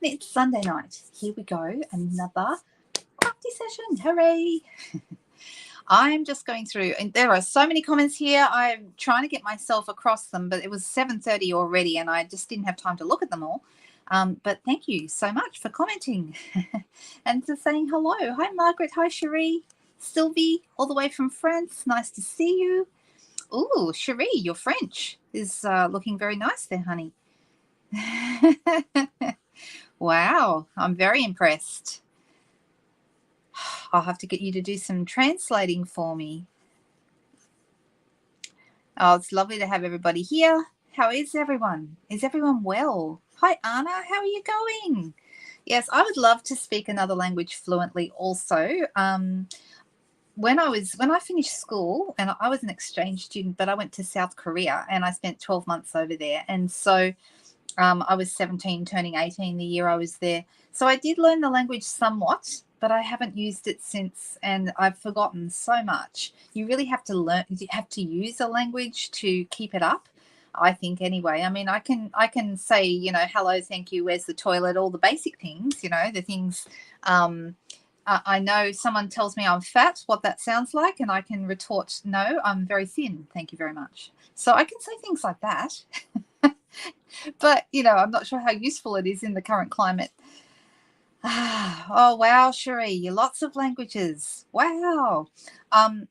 It's Sunday night. Here we go. Another crafty session. Hooray. I'm just going through, and there are so many comments here. I'm trying to get myself across them, but it was 7:30 already, and I just didn't have time to look at them all. But thank you so much for commenting and for saying hello. Hi, Margaret. Hi, Cherie. Sylvie, all the way from France. Nice to see you. Ooh, Cherie, your French is looking very nice there, honey. Wow, I'm very impressed. I'll have to get you to do some translating for me. Oh, it's lovely to have everybody here. How is everyone? Is everyone well? Hi, Anna. How are you going? Yes, I would love to speak another language fluently also. When I finished school, and I was an exchange student, but I went to South Korea and I spent 12 months over there. And so I was 17, turning 18 the year I was there. So I did learn the language somewhat, but I haven't used it since, and I've forgotten so much. You really have to learn, you have to use a language to keep it up, I think, anyway. I mean, I can say, hello, thank you, where's the toilet, all the basic things, the things. I know someone tells me I'm fat, what that sounds like, and I can retort, no, I'm very thin, thank you very much. So I can say things like that. But, I'm not sure how useful it is in the current climate. Oh, wow, Cherie, lots of languages. Wow. I'm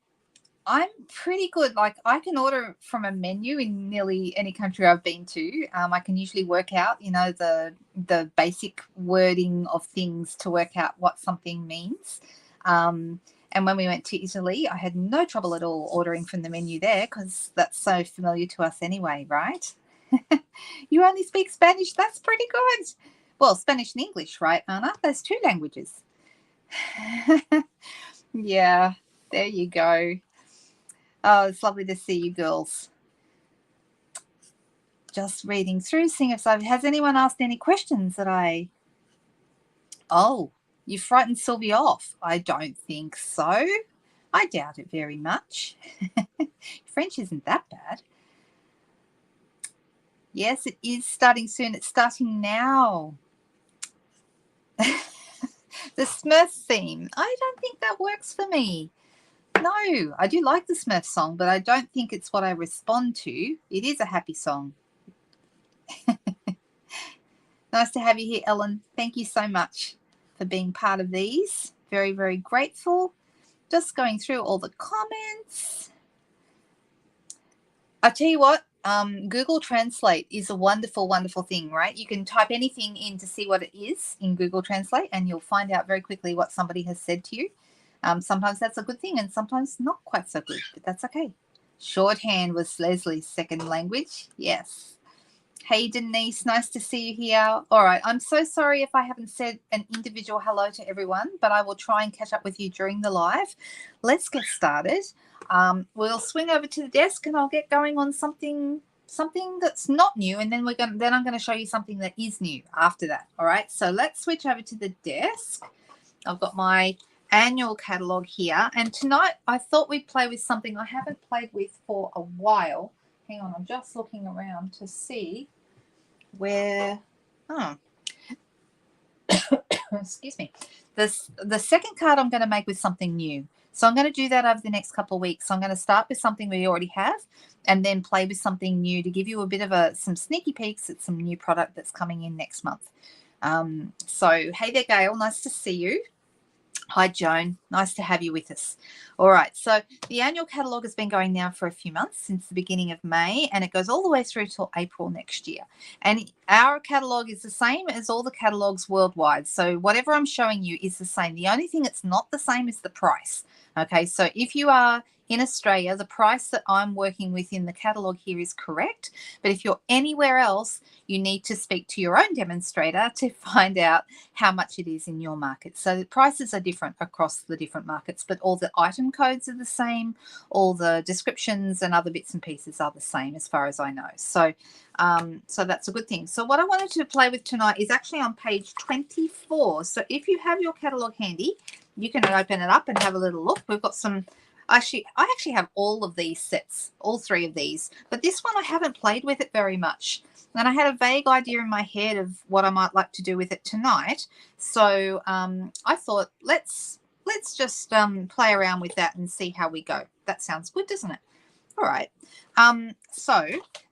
pretty good. Like, I can order from a menu in nearly any country I've been to. I can usually work out, the basic wording of things to work out what something means. And when we went to Italy, I had no trouble at all ordering from the menu there because that's so familiar to us anyway, right? You only speak Spanish? That's pretty good. Well, Spanish and English, right, Anna? Those two languages. Yeah, there you go. Oh, it's lovely to see you girls. Just reading through, seeing if has anyone asked any questions that Oh, you frightened Sylvie off. I don't think so. I doubt it very much. French isn't that bad. Yes, it is starting soon. It's starting now. The Smurfs theme. I don't think that works for me. No, I do like the Smurf song, but I don't think it's what I respond to. It is a happy song. Nice to have you here, Ellen. Thank you so much for being part of these. Very, very grateful. Just going through all the comments. I tell you what, Google Translate is a wonderful, wonderful thing, right? You can type anything in to see what it is in Google Translate, and you'll find out very quickly what somebody has said to you. Sometimes that's a good thing, and sometimes not quite so good, but that's okay. Shorthand was Leslie's second language. Yes. Hey, Denise, nice to see you here. All right, I'm so sorry if I haven't said an individual hello to everyone, but I will try and catch up with you during the live. Let's get started. We'll swing over to the desk and I'll get going on something that's not new, and then I'm going to show you something that is new after that. All right, so let's switch over to the desk. I've got my annual catalogue here, and tonight I thought we'd play with something I haven't played with for a while. Hang on, I'm just looking around to see where, excuse me. The second card I'm going to make with something new. So I'm going to do that over the next couple of weeks. So I'm going to start with something we already have and then play with something new to give you a bit of some sneaky peeks at some new product that's coming in next month. So, hey there, Gail. Nice to see you. Hi, Joan. Nice to have you with us. All right. So the annual catalogue has been going now for a few months, since the beginning of May, and it goes all the way through till April next year. And our catalogue is the same as all the catalogues worldwide. So whatever I'm showing you is the same. The only thing that's not the same is the price. Okay. So if you are in Australia, the price that I'm working with in the catalogue here is correct. But if you're anywhere else, you need to speak to your own demonstrator to find out how much it is in your market. So the prices are different across the different markets, but all the item codes are the same. All the descriptions and other bits and pieces are the same as far as I know. So, so that's a good thing. So what I wanted to play with tonight is actually on page 24. So if you have your catalogue handy, you can open it up and have a little look. We've got some... I actually have all of these sets, all three of these, but this one I haven't played with it very much. And I had a vague idea in my head of what I might like to do with it tonight. So I thought, let's just play around with that and see how we go. That sounds good, doesn't it? All right. So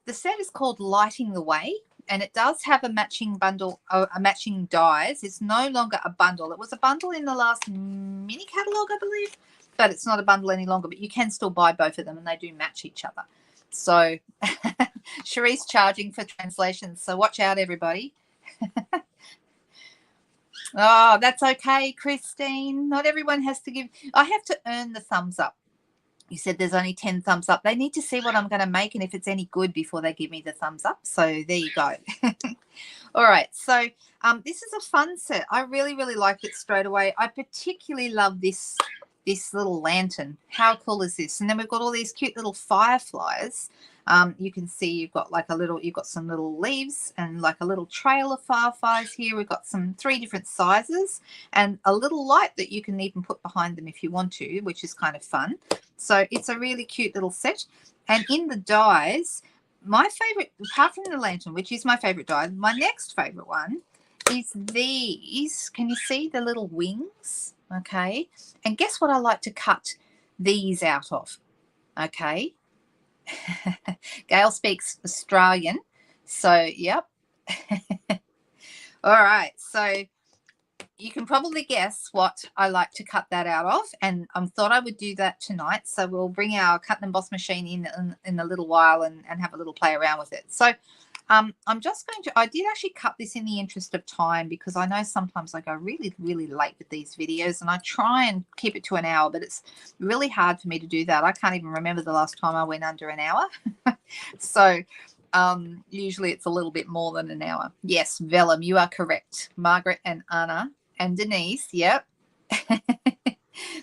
the set is called Lighting the Way, and it does have a matching bundle, a matching dies. It's no longer a bundle. It was a bundle in the last mini catalogue, I believe, but it's not a bundle any longer. But you can still buy both of them, and they do match each other. So Cherie's charging for translations, so watch out, everybody. Oh, that's okay, Christine. Not everyone has to give. I have to earn the thumbs up. You said there's only 10 thumbs up. They need to see what I'm going to make and if it's any good before they give me the thumbs up. So there you go. All right. So this is a fun set. I really, really liked it straight away. I particularly love this little lantern. How cool is this? And then we've got all these cute little fireflies. You can see you've got some little leaves and like a little trail of fireflies here. We've got 3 different sizes and a little light that you can even put behind them if you want to, which is kind of fun. So it's a really cute little set. And in the dies, my favorite, apart from the lantern, which is my favorite die, my next favorite one is these. Can you see the little wings? Okay. And guess what I like to cut these out of? Okay. Gail speaks Australian. So, yep. All right. So you can probably guess what I like to cut that out of, and I thought I would do that tonight. So we'll bring our cut and emboss machine in a little while and have a little play around with it. So I'm just going to, I did actually cut this in the interest of time because I know sometimes I go really, really late with these videos and I try and keep it to an hour, but it's really hard for me to do that. I can't even remember the last time I went under an hour. So usually it's a little bit more than an hour. Yes, Vellum, you are correct. Margaret and Anna and Denise, yep.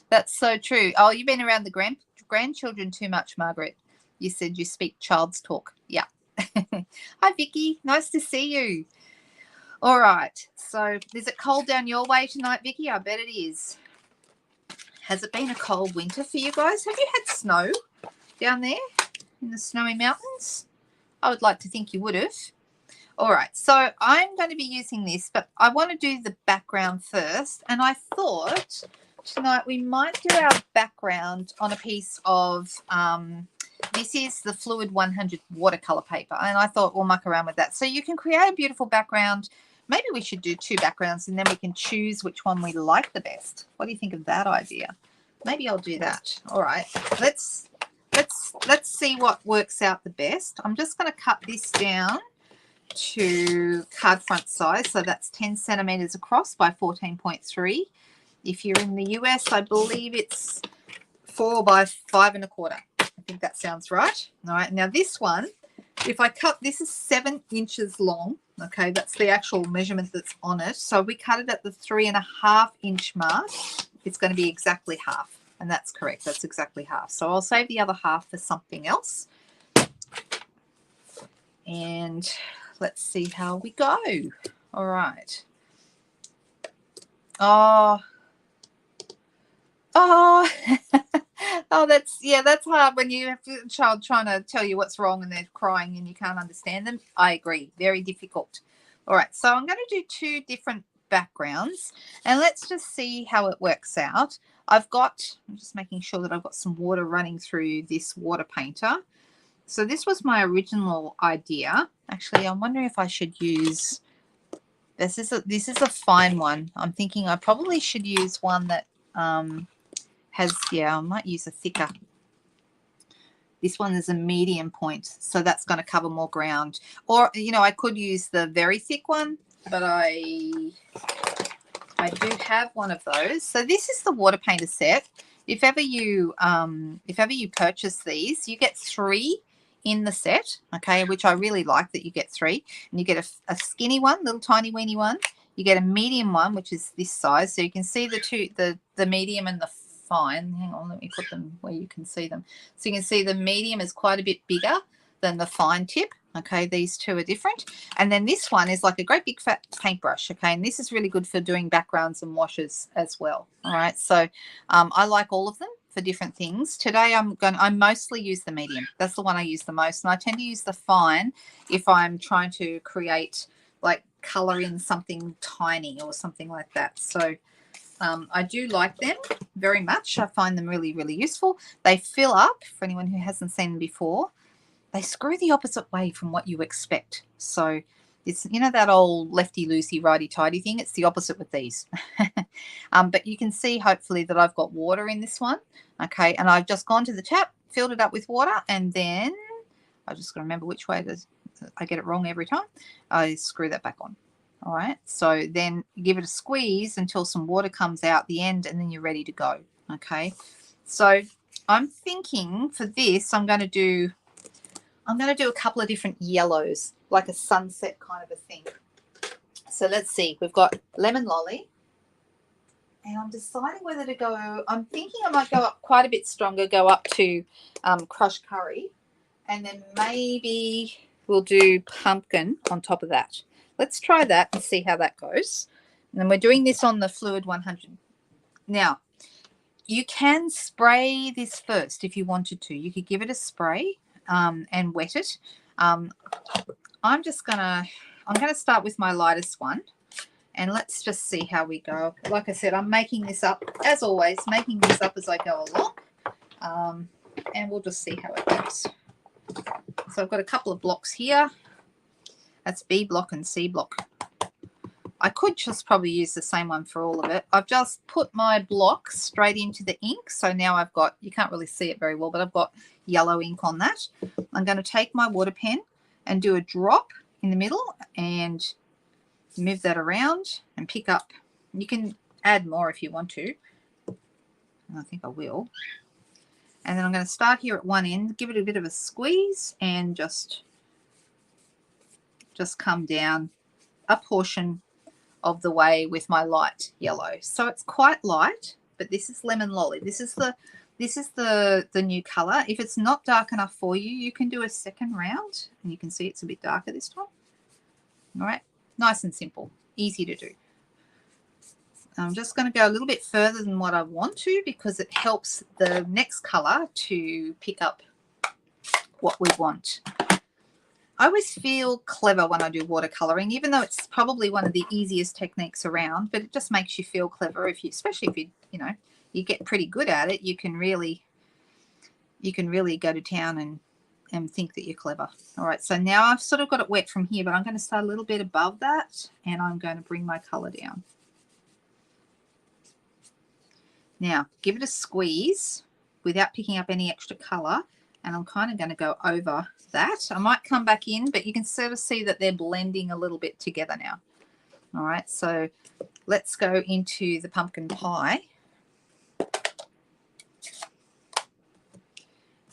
That's so true. Oh, you've been around the grandchildren too much, Margaret. You said you speak child's talk. Yeah. Hi, Vicky. Nice to see you. All right. So is it cold down your way tonight, Vicky? I bet it is. Has it been a cold winter for you guys? Have you had snow down there in the snowy mountains? I would like to think you would have. All right, so I'm going to be using this, but I want to do the background first. And I thought tonight we might do our background on a piece of, this is the Fluid 100 watercolor paper. And I thought we'll muck around with that. So you can create a beautiful background. Maybe we should do 2 backgrounds and then we can choose which one we like the best. What do you think of that idea? Maybe I'll do that. All right, let's see what works out the best. I'm just going to cut this down to card front size, so that's 10 centimeters across by 14.3. If you're in the US, I believe it's 4 by 5 1/4. I think that sounds right. All right, now this one, if I cut, this is 7 inches long. Okay, that's the actual measurement that's on it. So we cut it at the 3.5 inch mark. It's going to be exactly half, and that's correct. That's exactly half. So I'll save the other half for something else. And let's see how we go. All right. Oh, oh, that's hard when you have a child trying to tell you what's wrong and they're crying and you can't understand them. I agree. Very difficult. All right. So I'm going to do 2 different backgrounds and let's just see how it works out. I'm just making sure that I've got some water running through this water painter. So this was my original idea. Actually, I'm wondering if I should use, this is a fine one. I'm thinking I probably should use one that I might use a thicker. This one is a medium point, so that's going to cover more ground. Or, I could use the very thick one, but I do have one of those. So this is the water painter set. If ever you purchase these, you get 3 in the set, okay, which I really like that you get 3. And you get a skinny one, little tiny weeny one. You get a medium one, which is this size. So you can see the medium and the fine. Hang on, let me put them where you can see them. So you can see the medium is quite a bit bigger than the fine tip. Okay, these 2 are different. And then this one is like a great big fat paintbrush, okay, and this is really good for doing backgrounds and washes as well. All right, so I like all of them for different things. Today I mostly use the medium. That's the one I use the most. And I tend to use the fine if I'm trying to create like color in something tiny or something like that. So I do like them very much. I find them really, really useful. They fill up, for anyone who hasn't seen them before. They screw the opposite way from what you expect. So it's, you know, that old lefty-loosey, righty-tighty thing. It's the opposite with these. But you can see, hopefully, that I've got water in this one. Okay, and I've just gone to the tap, filled it up with water, and then I just got to remember which way it is. I get it wrong every time. I screw that back on. All right, so then give it a squeeze until some water comes out the end, and then you're ready to go. Okay, so I'm thinking for this, I'm going to do a couple of different yellows, like a sunset kind of a thing. So let's see. We've got Lemon Lolly. And I'm deciding whether to go, I'm thinking I might go up quite a bit stronger, go up to Crushed Curry. And then maybe we'll do Pumpkin on top of that. Let's try that and see how that goes. And then we're doing this on the Fluid 100. Now, you can spray this first if you wanted to. You could give it a spray. And wet it. I'm going to start with my lightest one, and let's just see how we go. Like I said, I'm making this up, as always, making this up as I go along, and we'll just see how it goes. So I've got a couple of blocks here. That's B block and C block. I could just probably use the same one for all of it. I've just put my blocks straight into the ink. So now I've got, you can't really see it very well, but I've got yellow ink on that. I'm going to take my water pen and do a drop in the middle and move that around and pick up. You can add more if you want to. I think I will. And then I'm going to start here at one end, give it a bit of a squeeze, and just come down a portion of the way with my light yellow. So it's quite light, but this is Lemon Lolly. This is the new color. If it's not dark enough for you, you can do a second round, and you can see it's a bit darker this time. All right, nice and simple, easy to do. I'm just going to go a little bit further than what I want to, because it helps the next color to pick up what we want. I always feel clever when I do watercoloring, even though it's probably one of the easiest techniques around, but it just makes you feel clever especially if you get pretty good at it. You can really go to town and think that you're clever. All right, so now I've sort of got it wet from here, but I'm going to start a little bit above that, and I'm going to bring my color down. Now, give it a squeeze without picking up any extra color, and I'm kind of going to go over that. I might come back in, but you can sort of see that they're blending a little bit together now. All right, so let's go into the pumpkin pie.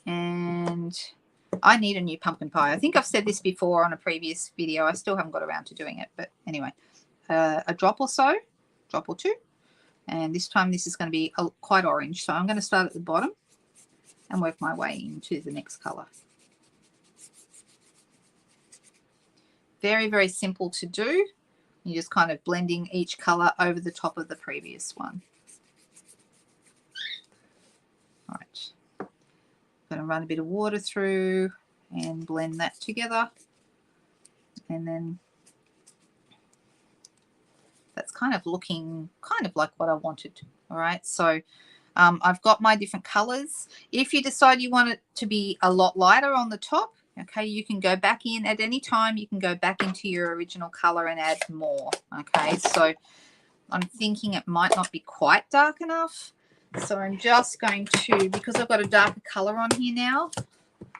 And I need a new pumpkin pie. I think I've said this before on a previous video. I still haven't got around to doing it, but anyway, a drop or so, drop or two. And this time this is going to be quite orange. So I'm going to start at the bottom and work my way into the next color. Very, very simple to do. You're just kind of blending each color over the top of the previous one. All right. I'm going to run a bit of water through and blend that together. And then that's kind of looking kind of like what I wanted. All right. So I've got my different colors. If you decide you want it to be a lot lighter on the top, okay, you can go back in at any time. You can go back into your original color and add more. Okay, so I'm thinking it might not be quite dark enough. So I'm just going to, because I've got a darker color on here now,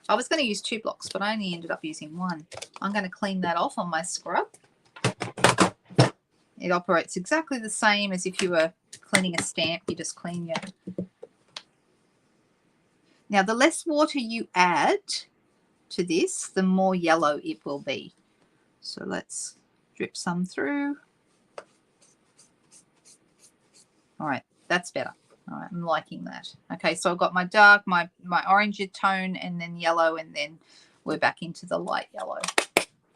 I was going to use 2 blocks, but I only ended up using 1. I'm going to clean that off on my scrub. It operates exactly the same as if you were cleaning a stamp. You just clean your... Now, the less water you add to this, the more yellow it will be. So let's drip some through. All right, that's better. All right, I'm liking that. Okay, so I've got my dark, my orange tone, and then yellow, and then we're back into the light yellow.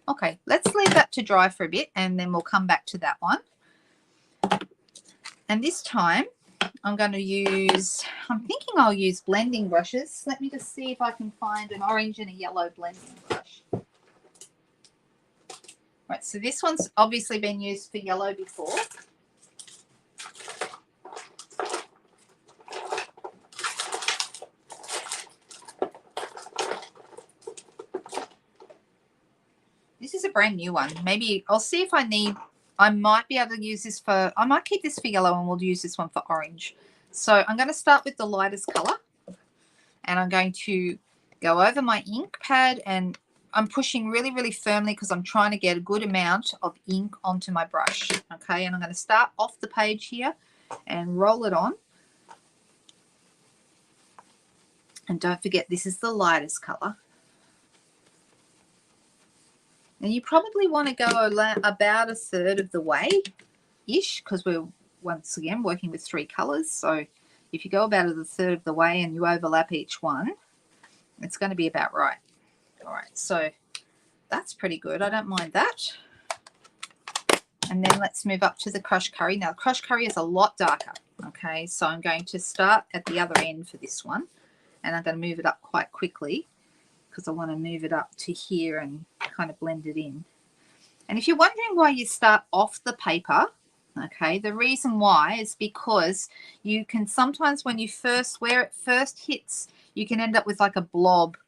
Okay, let's leave that to dry for a bit, and then we'll come back to that one. And this time, I'm going to use, I'm thinking I'll use blending brushes. Let me just see if I can find an orange and a yellow blending brush. Right, so this one's obviously been used for yellow before. This is a brand new one. Maybe I'll see if I might be able to use this for, I might keep this for yellow and we'll use this one for orange. So I'm going to start with the lightest color and I'm going to go over my ink pad and I'm pushing really, really firmly because I'm trying to get a good amount of ink onto my brush. Okay, and I'm going to start off the page here and roll it on. And don't forget, this is the lightest color. And you probably want to go about a third of the way-ish because we're, once again, working with 3 colors. So if you go about a third of the way and you overlap each one, it's going to be about right. All right, so that's pretty good. I don't mind that. And then let's move up to the crushed curry. Now, the crushed curry is a lot darker. Okay, so I'm going to start at the other end for this one. And I'm going to move it up quite quickly because I want to move it up to here and kind of blend it in. And if you're wondering why you start off the paper, okay, the reason why is because you can sometimes when you first, where it first hits, you can end up with like a blob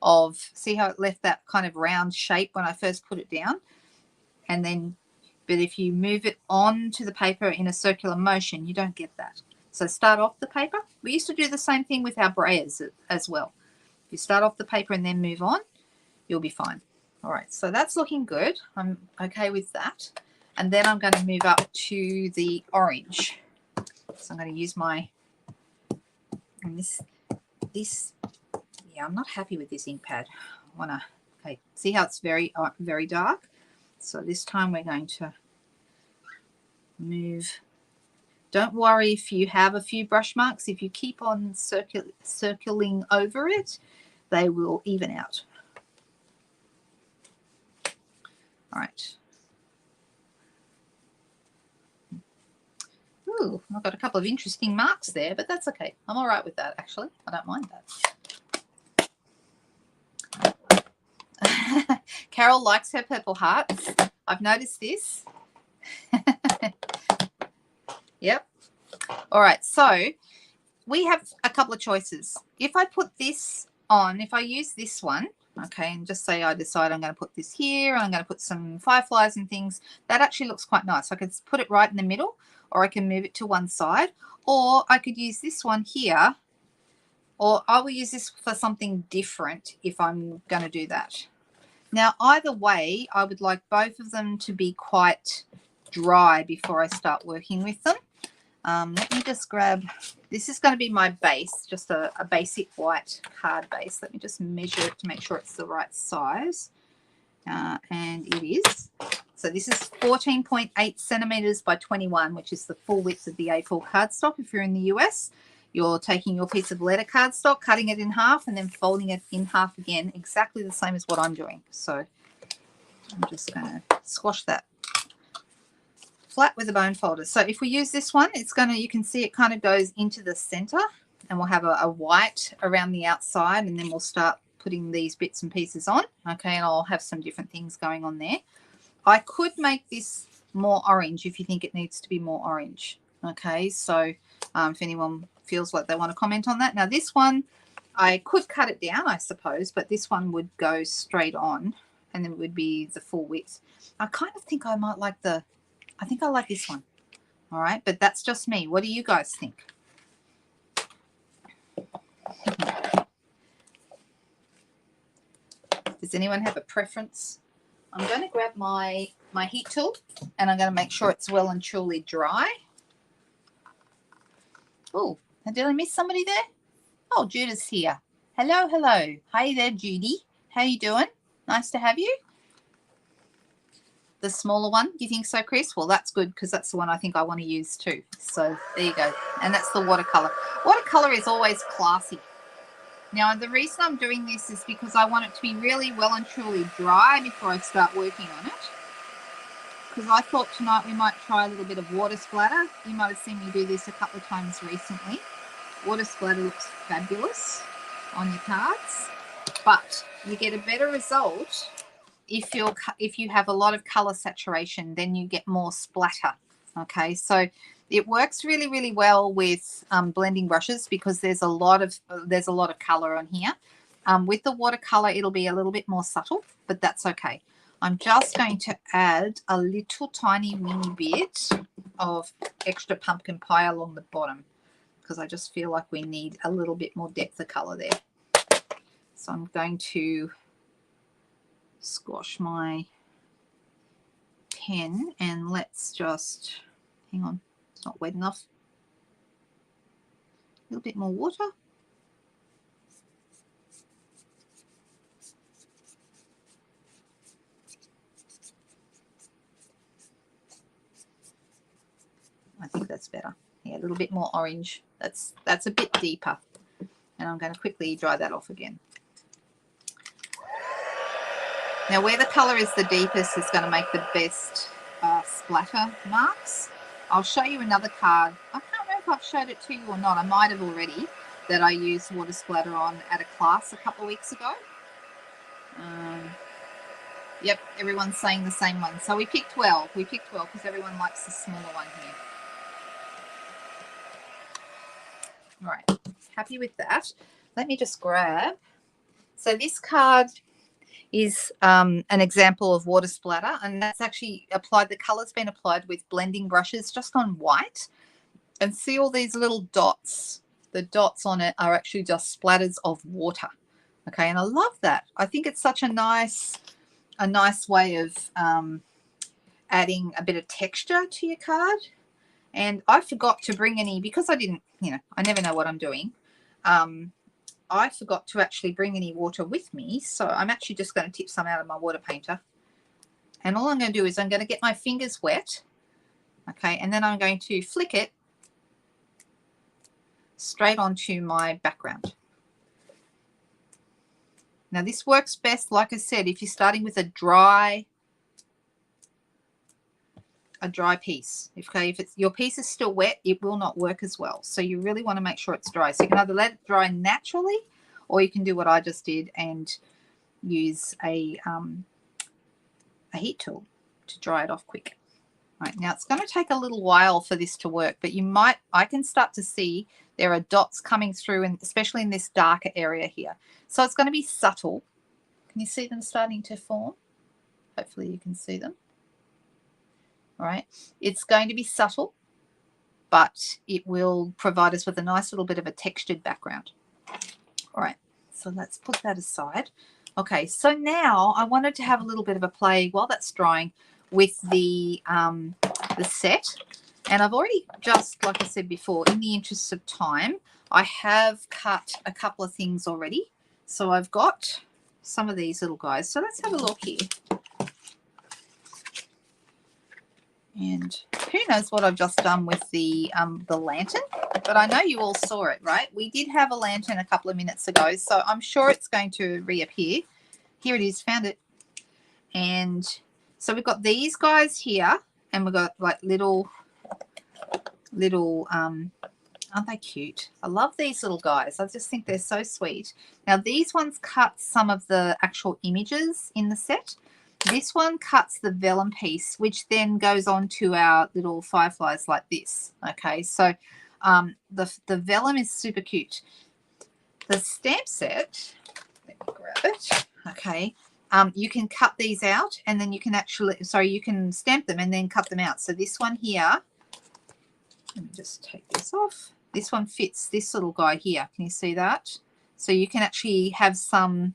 of, see how it left that kind of round shape when I first put it down? And then, but if you move it onto the paper in a circular motion, you don't get that. So start off the paper. We used to do the same thing with our brayers as well. If you start off the paper and then move on, you'll be fine. All right, so that's looking good. I'm okay with that. And then I'm going to move up to the orange. So I'm going to use my, and this, yeah, I'm not happy with this ink pad. I want to, okay, see how it's very, very dark? So this time we're going to move. Don't worry if you have a few brush marks. If you keep on circling over it, they will even out. All right. Ooh, I've got a couple of interesting marks there, but that's okay. I'm all right with that, actually. I don't mind that. Carol likes her purple hearts. I've noticed this. Yep. All right, so we have a couple of choices. If I put this on, if I use this one, okay, and just say I decide I'm going to put this here, and I'm going to put some fireflies and things, that actually looks quite nice. I could put it right in the middle, or I can move it to one side, or I could use this one here, or I will use this for something different if I'm going to do that. Now, either way, I would like both of them to be quite dry before I start working with them. Let me just grab, this is going to be my base, just a basic white card base. Let me just measure it to make sure it's the right size. And it is. So this is 14.8 centimeters by 21, which is the full width of the A4 cardstock. If you're in the US, you're taking your piece of letter cardstock, cutting it in half, and then folding it in half again, exactly the same as what I'm doing. So I'm just going to squash that flat with a bone folder. So if we use this one, it's going to, you can see it kind of goes into the center, and we'll have a white around the outside, and then we'll start putting these bits and pieces on. Okay, and I'll have some different things going on there. I could make this more orange if you think it needs to be more orange. Okay, so if anyone feels like they want to comment on that. Now this one, I could cut it down, I suppose, but this one would go straight on, and then it would be the full width. I kind of think I might like the, I think I like this one. All right, but that's just me. What do you guys think? Does anyone have a preference? I'm going to grab my heat tool, and I'm going to make sure it's well and truly dry. Oh, did I miss somebody there? Oh, Judith's here. Hello, hello. Hey there, Judy. How you doing? Nice to have you. The smaller one, do you think so, Chris? Well, that's good because that's the one I think I want to use too. So there you go. And that's the watercolor. Watercolor is always classy. Now, the reason I'm doing this is because I want it to be really well and truly dry before I start working on it. because I thought tonight we might try a little bit of water splatter. You might have seen me do this a couple of times recently. Water splatter looks fabulous on your cards, but you get a better result if you have a lot of color saturation. Then you get more splatter. Okay, so it works really, really well with blending brushes because there's a lot of color on here. With the watercolor, it'll be a little bit more subtle, but that's okay. I'm just going to add a little tiny weeny bit of extra pumpkin pie along the bottom because I just feel like we need a little bit more depth of color there. So I'm going to squash my pen and let's just, hang on, it's not wet enough. A little bit more water. I think that's better. Yeah, a little bit more orange. That's a bit deeper. And I'm going to quickly dry that off again. Now, where the color is the deepest is going to make the best splatter marks. I'll show you another card. I can't remember if I've showed it to you or not. I might have already, that I used water splatter on at a class a couple of weeks ago. Yep, everyone's saying the same one. So we picked 12. We picked 12 because everyone likes the smaller one here. All right, happy with that. Let me just grab. So this card is an example of water splatter, and that's actually applied. The color's been applied with blending brushes just on white. And see all these little dots? The dots on it are actually just splatters of water. Okay, and I love that. I think it's such a nice way of adding a bit of texture to your card. And I forgot to bring any, because I didn't, I never know what I'm doing. I forgot to actually bring any water with me. So I'm actually just going to tip some out of my water painter. And all I'm going to do is I'm going to get my fingers wet. Okay, and then I'm going to flick it straight onto my background. Now this works best, like I said, if you're starting with a dry piece. Okay, if your piece is still wet, it will not work as well. So you really want to make sure it's dry. So you can either let it dry naturally, or you can do what I just did and use a heat tool to dry it off quick. All right, now it's going to take a little while for this to work, but I can start to see there are dots coming through, and especially in this darker area here. So it's going to be subtle. Can you see them starting to form? Hopefully you can see them. All right, it's going to be subtle, but it will provide us with a nice little bit of a textured background. All right, so let's put that aside. Okay, so now I wanted to have a little bit of a play while that's drying with the set. And I've already just, like I said before, in the interest of time, I have cut a couple of things already. So I've got some of these little guys. So let's have a look here. And who knows what I've just done with the lantern, but I know you all saw it, right? We did have a lantern a couple of minutes ago, so I'm sure it's going to reappear. Here it is, found it. And so we've got these guys here, and we've got like little, aren't they cute? I love these little guys. I just think they're so sweet. Now these ones cut some of the actual images in the set. This one cuts the vellum piece, which then goes on to our little fireflies like this. Okay, so the vellum is super cute. The stamp set, let me grab it. Okay, you can cut these out, and then you can you can stamp them and then cut them out. So this one here, let me just take this off. This one fits this little guy here. Can you see that? So you can actually have some.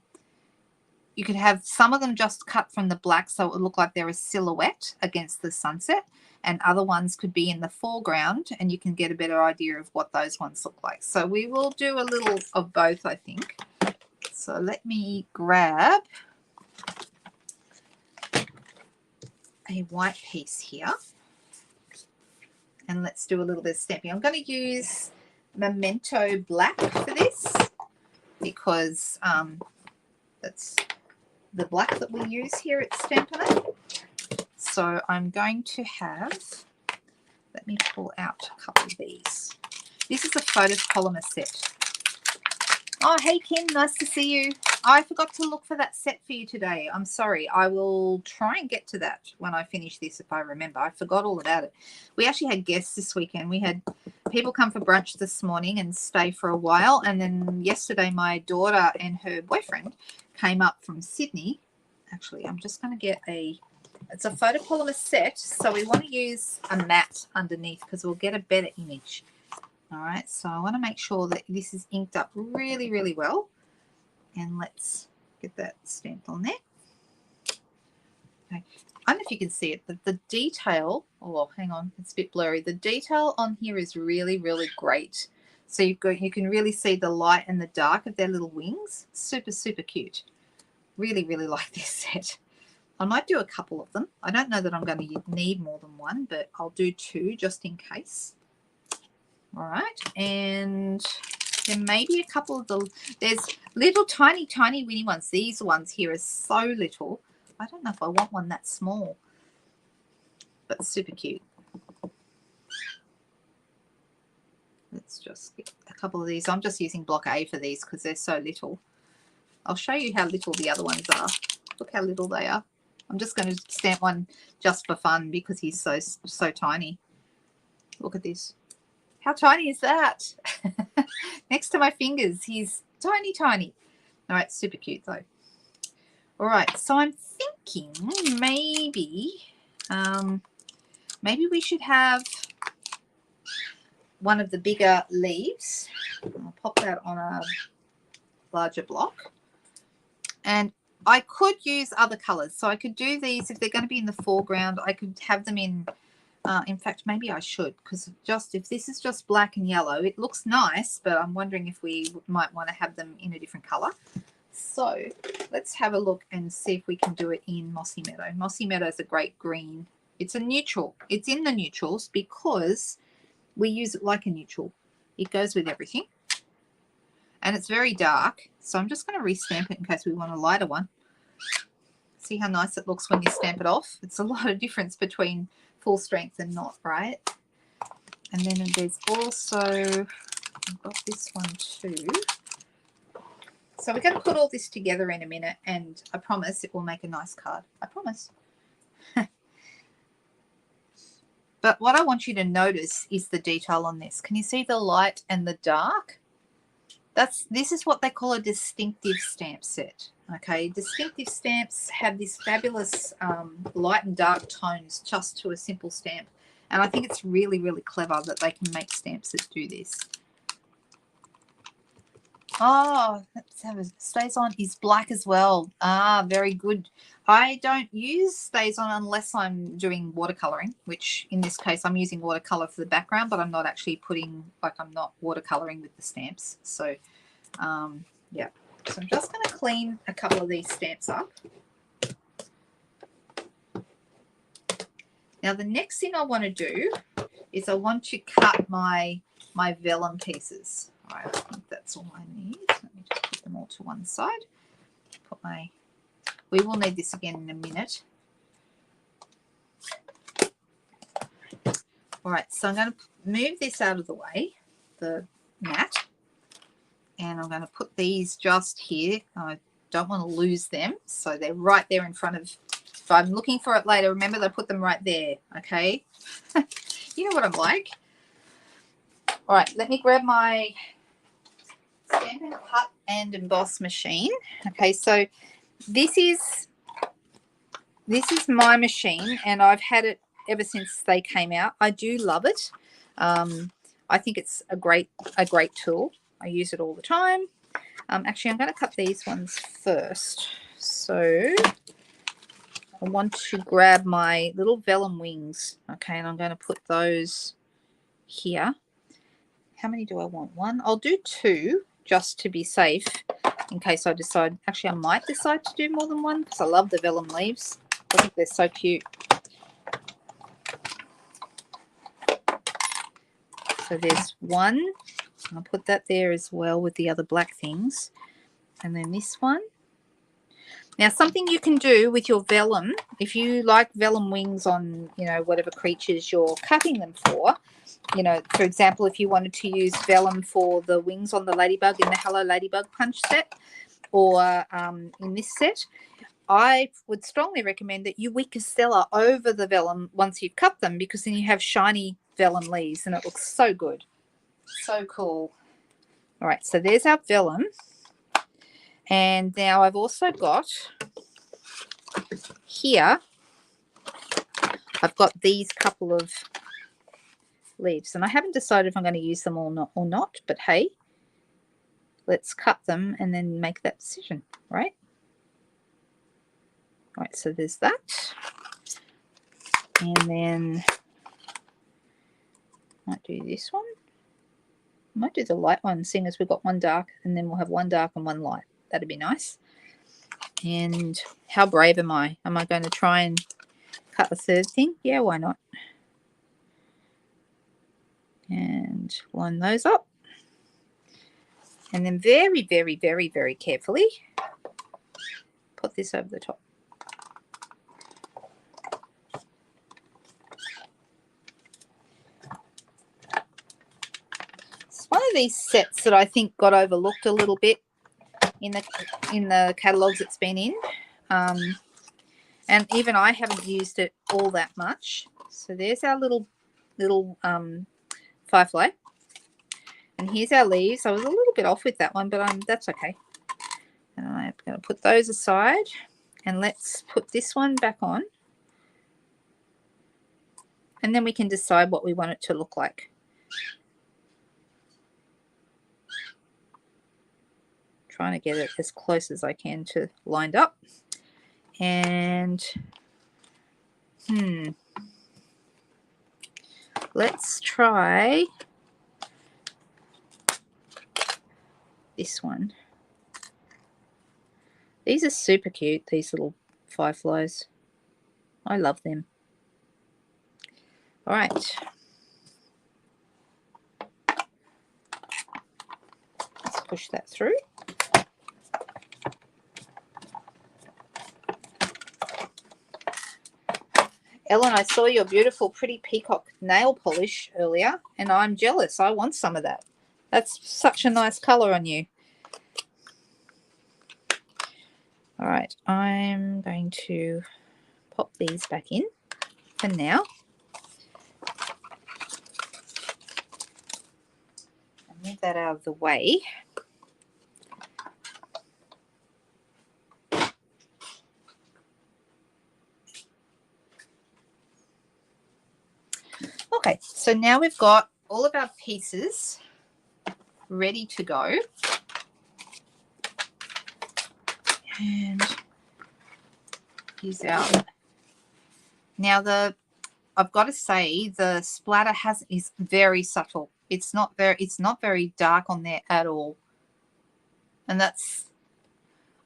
You could have some of them just cut from the black so it would look like they're a silhouette against the sunset, and other ones could be in the foreground, and you can get a better idea of what those ones look like. So we will do a little of both, I think. So let me grab a white piece here, and let's do a little bit of stamping. I'm going to use Memento Black for this because that's the black that we use here at Stampin' Up. So I'm going to have, let me pull out a couple of these. This is a photopolymer set. Oh, hey, Kim, nice to see you. I forgot to look for that set for you today. I'm sorry. I will try and get to that when I finish this if I remember. I forgot all about it. We actually had guests this weekend. We had people come for brunch this morning and stay for a while. And then yesterday, my daughter and her boyfriend came up from Sydney. Actually, I'm just going to get it's a photopolymer set. So we want to use a matte underneath because we'll get a better image. All right, so I want to make sure that this is inked up really, really well. And let's get that stamped on there. Okay, I don't know if you can see it, but the detail, oh, hang on, it's a bit blurry. The detail on here is really, really great. So you can really see the light and the dark of their little wings. Super, super cute. Really, really like this set. I might do a couple of them. I don't know that I'm going to need more than one, but I'll do two just in case. All right, and there may be a couple of there's little tiny, tiny Winnie ones. These ones here are so little. I don't know if I want one that small, but super cute. Let's just get a couple of these. I'm just using block A for these because they're so little. I'll show you how little the other ones are. Look how little they are. I'm just going to stamp one just for fun because he's so tiny. Look at this. How tiny is that? Next to my fingers, he's tiny, tiny. All right, super cute though. All right, so I'm thinking maybe we should have one of the bigger leaves. I'll pop that on a larger block. And I could use other colors. So I could do these, if they're going to be in the foreground, I could have them in fact, maybe I should, because if this is just black and yellow, it looks nice, but I'm wondering if we might want to have them in a different color. So let's have a look and see if we can do it in Mossy Meadow. Mossy Meadow is a great green. It's a neutral. It's in the neutrals because we use it like a neutral. It goes with everything. And it's very dark, so I'm just going to restamp it in case we want a lighter one. See how nice it looks when you stamp it off? It's a lot of difference between full strength and not, right? And then there's also, I've got this one too. So we're going to put all this together in a minute, and I promise it will make a nice card. I promise. But what I want you to notice is the detail on this. Can you see the light and the dark? This is what they call a distinctive stamp set. Okay, distinctive stamps have this fabulous light and dark tones just to a simple stamp. And I think it's really, really clever that they can make stamps that do this. Oh, let's have a stays on is black as well. Ah, very good. I don't use stays on unless I'm doing watercoloring, which in this case I'm using watercolor for the background, but I'm not actually putting, like, I'm not watercoloring with the stamps. So, yeah. So I'm just going to clean a couple of these stamps up. Now the next thing I want to do is I want to cut my vellum pieces. All right, I think that's all I need. Let me just put them all to one side. We will need this again in a minute. All right, so I'm going to move this out of the way, the mat. And I'm going to put these just here. I don't want to lose them. So they're right there in front of, if I'm looking for it later, remember they put them right there, okay? You know what I'm like. All right, let me grab my Stampin' Cut and Emboss machine. Okay, so this is my machine, and I've had it ever since they came out. I do love it. I think it's a great tool. I use it all the time. Actually, I'm going to cut these ones first. So I want to grab my little vellum wings, okay, and I'm going to put those here. How many do I want? One? I'll do two just to be safe in case I decide. Actually, I might decide to do more than one because I love the vellum leaves. I think they're so cute. So there's one. I'll put that there as well with the other black things. And then this one. Now, something you can do with your vellum, if you like vellum wings on, you know, whatever creatures you're cutting them for, you know, for example, if you wanted to use vellum for the wings on the ladybug in the Hello Ladybug Punch set, or in this set, I would strongly recommend that you wick a Stella over the vellum once you've cut them, because then you have shiny vellum leaves and it looks so good. So cool. All right, so there's our vellum. And now I've also got here, I've got these couple of leaves, and I haven't decided if I'm going to use them or not, but hey, let's cut them and then make that decision, right? All right, so there's that. And then I might do this one. I might do the light one, seeing as we've got one dark, and then we'll have one dark and one light. That'd be nice. And how brave am I? Am I going to try and cut the third thing? Yeah, why not? And line those up. And then very, very, very, very carefully put this over the top. It's one of these sets that I think got overlooked a little bit in the catalogues it's been in. And even I haven't used it all that much. So there's our little firefly. And here's our leaves. I was a little bit off with that one, but that's okay. And I'm going to put those aside. And let's put this one back on. And then we can decide what we want it to look like. Trying to get it as close as I can to lined up. And let's try this one. These are super cute, these little fireflies. I love them. All right. Let's push that through. Ellen, I saw your beautiful, pretty peacock nail polish earlier, and I'm jealous. I want some of that. That's such a nice color on you. All right, I'm going to pop these back in for now. And move that out of the way. Okay, so now we've got all of our pieces ready to go. And here's our, now I've got to say the splatter is very subtle. It's not very dark on there at all. And that's,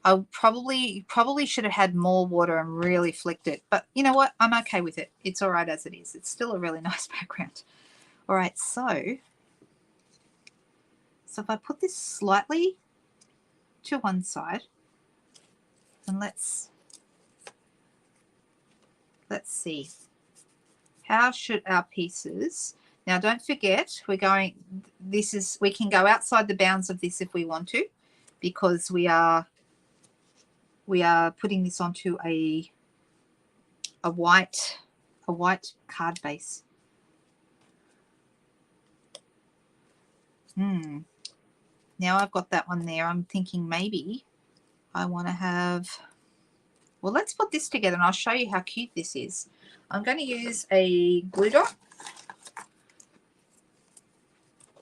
I probably should have had more water and really flicked it. But you know what? I'm okay with it. It's all right as it is. It's still a really nice background. All right, so if I put this slightly to one side, and let's see. How should our pieces, now don't forget, we can go outside the bounds of this if we want to, because we are putting this onto a white card base. Now I've got that one there. I'm thinking maybe I want to have, well, let's put this together and I'll show you how cute this is. I'm going to use a glue dot.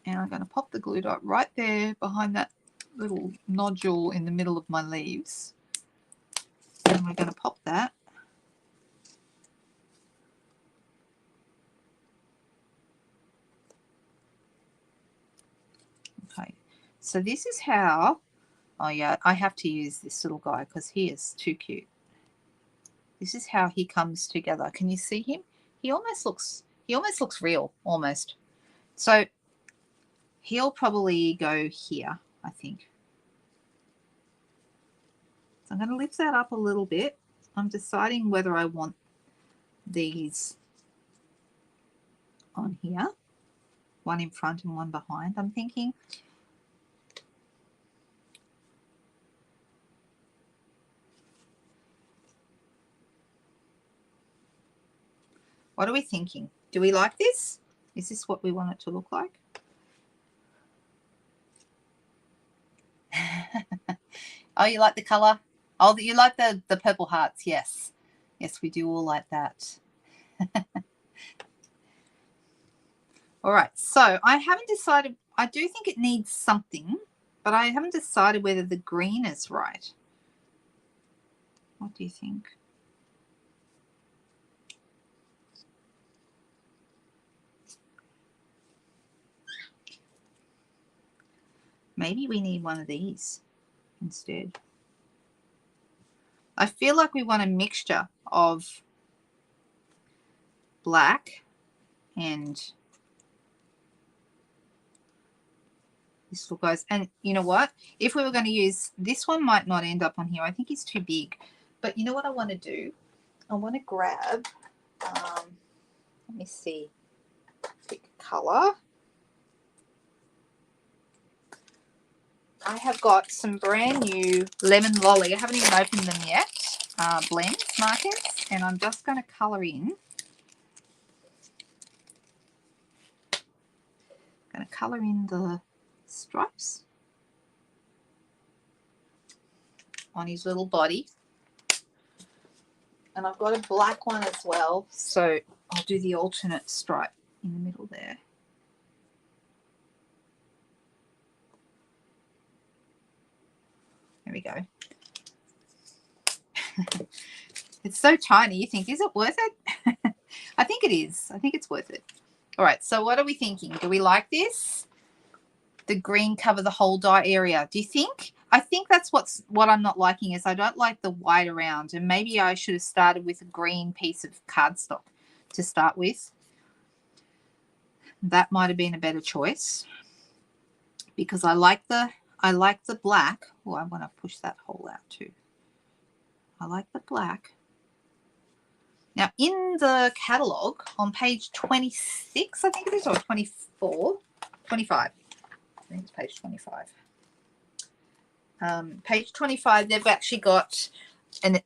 And I'm going to pop the glue dot right there behind that little nodule in the middle of my leaves. And we're going to pop that. Okay, so this is how, oh yeah, I have to use this little guy because he is too cute. This is how he comes together. Can you see him? He almost looks real, almost. So he'll probably go here, I think. So I'm going to lift that up a little bit. I'm deciding whether I want these on here, one in front and one behind. I'm thinking what are we thinking? Do we like this? Is this what we want it to look like? Oh, you like the color? Oh, you like the purple hearts? Yes. Yes, we do all like that. All right, so I haven't decided. I do think it needs something, but I haven't decided whether the green is right. What do you think? Maybe we need one of these instead. I feel like we want a mixture of black and this look, guys. And you know what? If we were going to use this one, might not end up on here. I think it's too big. But you know what I want to do? I want to grab. Let me see. Pick a color. I have got some brand new Lemon Lolly. I haven't even opened them yet. Blends markers, and I'm just going to colour in. Going to colour in the stripes on his little body. And I've got a black one as well, so I'll do the alternate stripe in the middle there. There we go. It's so tiny. You think, is it worth it? I think it is. I think it's worth it. All right, so what are we thinking? Do we like this? The green cover the whole die area. Do you think? I think that's what I'm not liking is I don't like the white around, and maybe I should have started with a green piece of cardstock to start with. That might have been a better choice because I like the black. Oh, I want to push that hole out too. I like the black. Now, in the catalogue on page 26, I think it is, or 24, 25. I think it's page 25. Page 25, they've actually got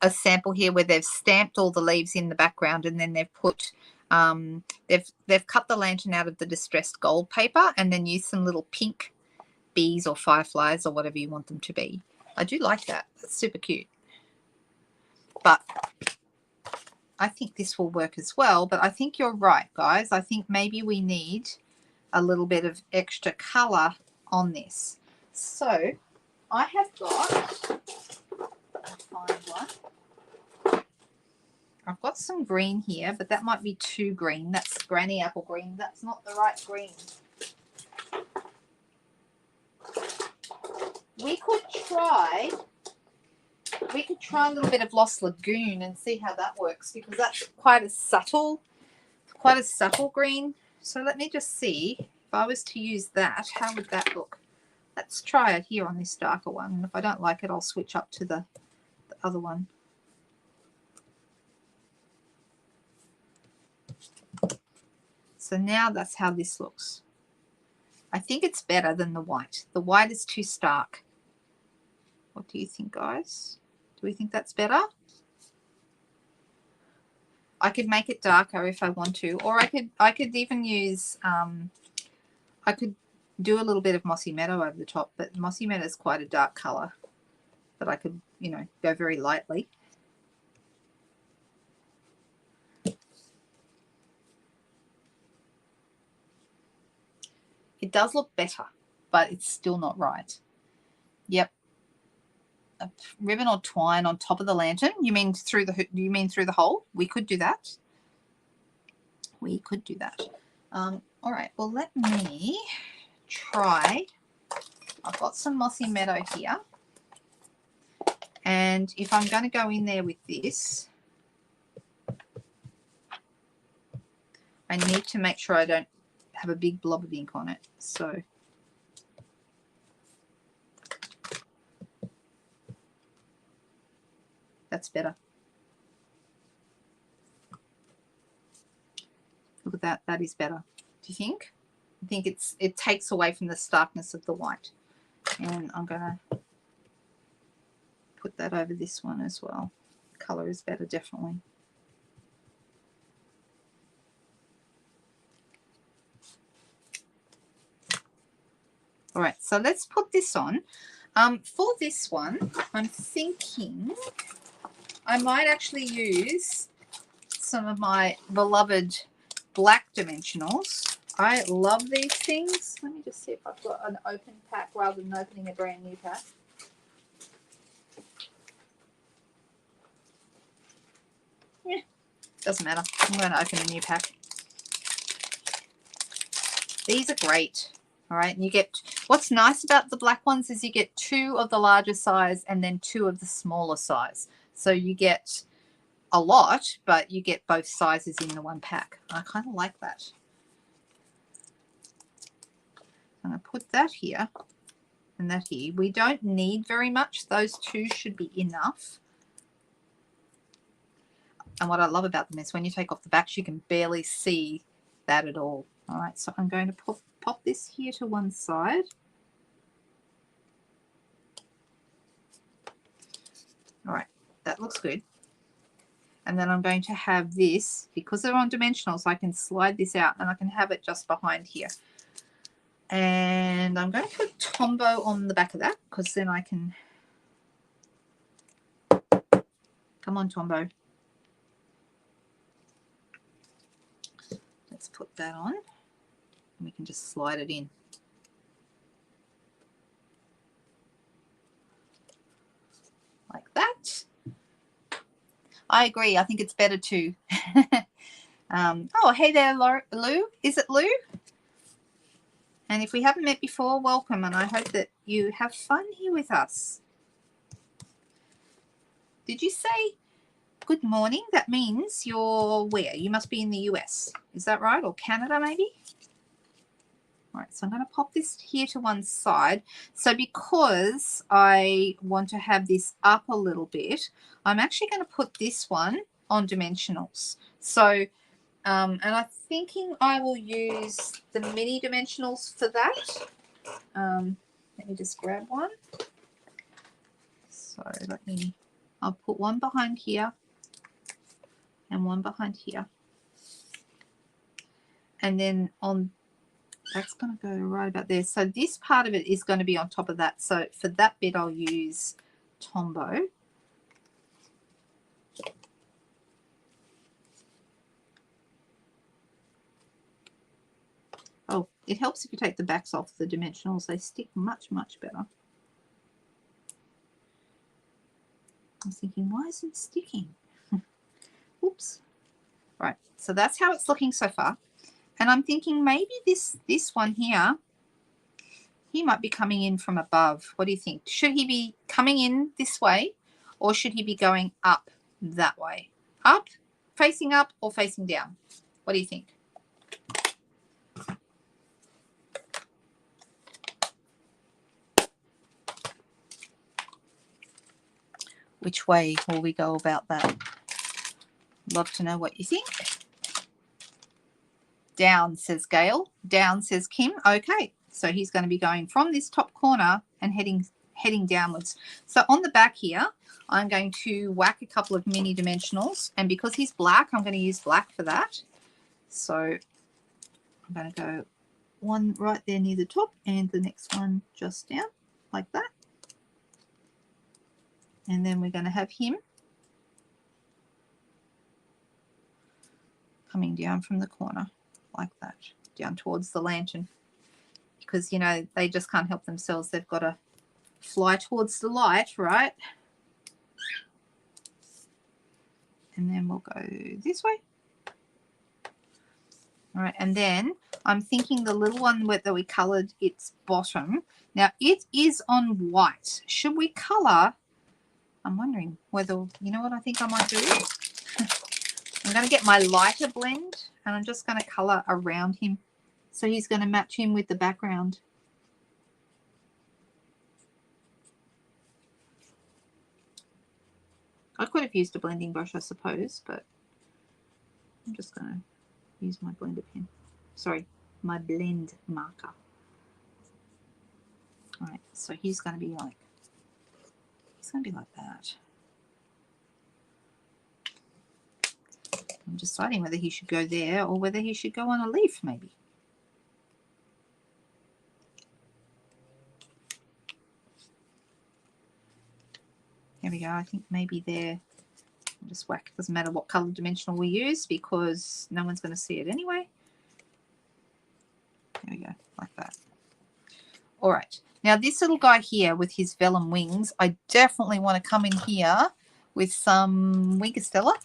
a sample here where they've stamped all the leaves in the background, and then they've put they've cut the lantern out of the distressed gold paper and then used some little pink bees or fireflies or whatever you want them to be. I do like that. That's super cute. But I think this will work as well. But I think you're right, guys. I think maybe we need a little bit of extra color on this. So I have got, I'll find one. I've got some green here, but that might be too green. That's granny apple green. That's not the right green. We could try a little bit of Lost Lagoon and see how that works, because that's quite a subtle green. So let me just see, if I was to use that, how would that look? Let's try it here on this darker one, and if I don't like it, I'll switch up to the other one. So now that's how this looks. I think it's better than the white. The white is too stark. What do you think, guys? Do we think that's better? I could make it darker if I want to, or I could even use I could do a little bit of Mossy Meadow over the top, but Mossy Meadow is quite a dark color that I could, you know, go very lightly. It does look better, but it's still not right. Yep. A ribbon or twine on top of the lantern. You mean through the hole? We could do that. We could do that. All right. Well, let me try. I've got some Mossy Meadow here, and if I'm going to go in there with this, I need to make sure I don't have a big blob of ink on it. So That's better. Look at that. That is better. Do you think? I think it takes away from the starkness of the white. And I'm going to put that over this one as well. Color is better, definitely. All right, so let's put this on. For this one, I'm thinking I might actually use some of my beloved black dimensionals. I love these things. Let me just see if I've got an open pack rather than opening a brand new pack. Yeah, doesn't matter. I'm going to open a new pack. These are great. All right, and you get, what's nice about the black ones is you get 2 of the larger size and then 2 of the smaller size. So you get a lot, but you get both sizes in the one pack. I kind of like that. I'm going to put that here and that here. We don't need very much. Those 2 should be enough. And what I love about them is when you take off the backs, you can barely see that at all. All right, so I'm going to pop this here to one side. All right, that looks good. And then I'm going to have this, because they're on dimensionals, I can slide this out and I can have it just behind here. And I'm going to put Tombow on the back of that, because then I can, come on Tombow. Let's put that on. And we can just slide it in. Like that. I agree. I think it's better too. Oh, hey there, Lou. Is it Lou? And if we haven't met before, welcome. And I hope that you have fun here with us. Did you say good morning? That means you're where? You must be in the US. Is that right? Or Canada maybe? All right, so I'm going to pop this here to one side. So because I want to have this up a little bit, I'm actually going to put this one on dimensionals. So, and I'm thinking I will use the mini dimensionals for that. Let me just grab one. So I'll put one behind here and one behind here. And then on that's going to go right about there. So this part of it is going to be on top of that. So for that bit, I'll use Tombow. Oh, it helps if you take the backs off the dimensionals. They stick much, much better. I was thinking, why isn't it sticking? Oops. Right, so that's how it's looking so far. And I'm thinking maybe this one here, he might be coming in from above. What do you think? Should he be coming in this way or should he be going up that way? Up, facing up or facing down? What do you think? Which way will we go about that? Love to know what you think. Down, says Gail. Down, says Kim. Okay, so he's going to be going from this top corner and heading downwards. So on the back here, I'm going to whack a couple of mini dimensionals. And because he's black, I'm going to use black for that. So I'm going to go one right there near the top and the next one just down like that. And then we're going to have him coming down from the corner like that, down towards the lantern. Because, you know, they just can't help themselves. They've got to fly towards the light, right? And then we'll go this way. All right, and then I'm thinking the little one that we coloured its bottom. Now, it is on white. Should we colour? I'm wondering whether, you know what I think I might do? I'm going to get my lighter blend and I'm just going to colour around him. So he's going to match him with the background. I could have used a blending brush, I suppose, but I'm just going to use my blender pen. Sorry, my blend marker. All right, so he's going to be like that. I'm deciding whether he should go there or whether he should go on a leaf, maybe. There we go. I think maybe there. I'll just whack. Doesn't matter what color dimensional we use because no one's going to see it anyway. There we go, like that. All right. Now this little guy here with his vellum wings, I definitely want to come in here with some Wink of Stella.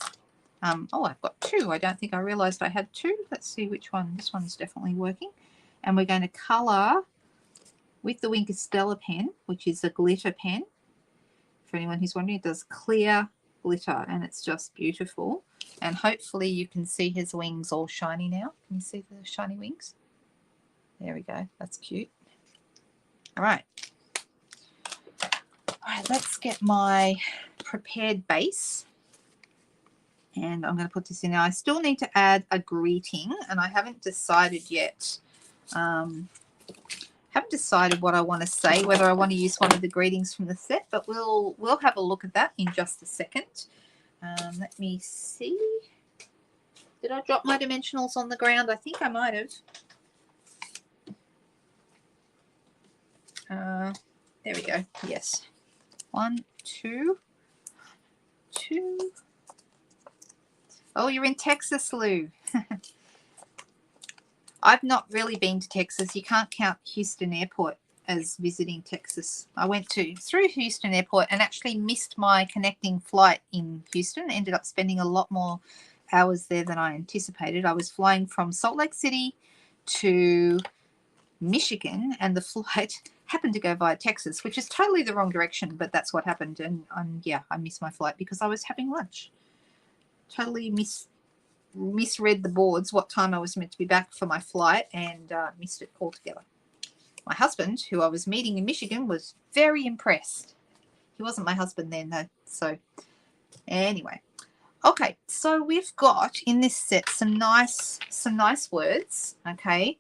Oh, I've got two. I don't think I realized I had two. Let's see which one. This one's definitely working. And we're going to color with the Wink of Stella pen, which is a glitter pen. For anyone who's wondering, it does clear glitter and it's just beautiful. And hopefully you can see his wings all shiny now. Can you see the shiny wings? There we go. That's cute. All right. All right, let's get my prepared base. And I'm going to put this in now. I still need to add a greeting, and I haven't decided yet. Haven't decided what I want to say, whether I want to use one of the greetings from the set, but we'll have a look at that in just a second. Let me see. Did I drop my dimensionals on the ground? I think I might have. There we go. Yes. 1, 2, 2. Oh, you're in Texas, Lou. I've not really been to Texas. You can't count Houston Airport as visiting Texas. I went through Houston Airport and actually missed my connecting flight in Houston. Ended up spending a lot more hours there than I anticipated. I was flying from Salt Lake City to Michigan, and the flight happened to go via Texas, which is totally the wrong direction, but that's what happened. And yeah, I missed my flight because I was having lunch. Totally misread the boards what time I was meant to be back for my flight, and missed it altogether. My husband, who I was meeting in Michigan, was very impressed. He wasn't my husband then though. So anyway, okay, so we've got in this set some nice words, okay,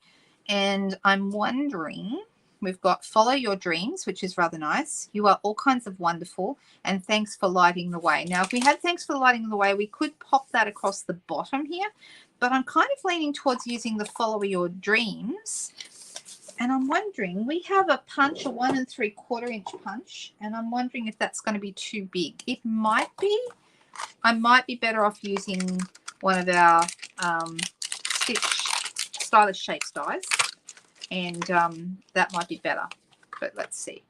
and I'm wondering, we've got Follow Your Dreams, which is rather nice. You are all kinds of wonderful, and thanks for lighting the way. Now, if we had thanks for lighting the way, we could pop that across the bottom here, but I'm kind of leaning towards using the Follow Your Dreams. And I'm wondering, we have a punch, a 1 3/4 inch punch, and I'm wondering if that's going to be too big. It might be. I might be better off using one of our Stitch Stylish Shapes dies, and that might be better, but let's see.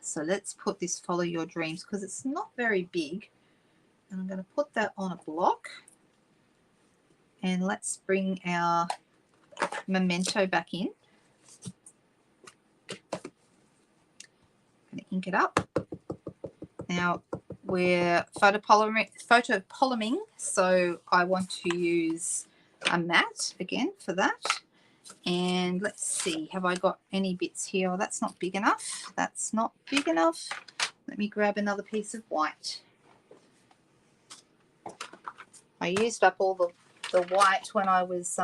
So let's put this Follow Your Dreams, because it's not very big, and I'm going to put that on a block, and let's bring our Memento back in. I'm going to ink it up. Now we're photopolymering, so I want to use a matte again for that. And let's see, have I got any bits here? Oh, that's not big enough. That's not big enough. Let me grab another piece of white. I used up all the white when I was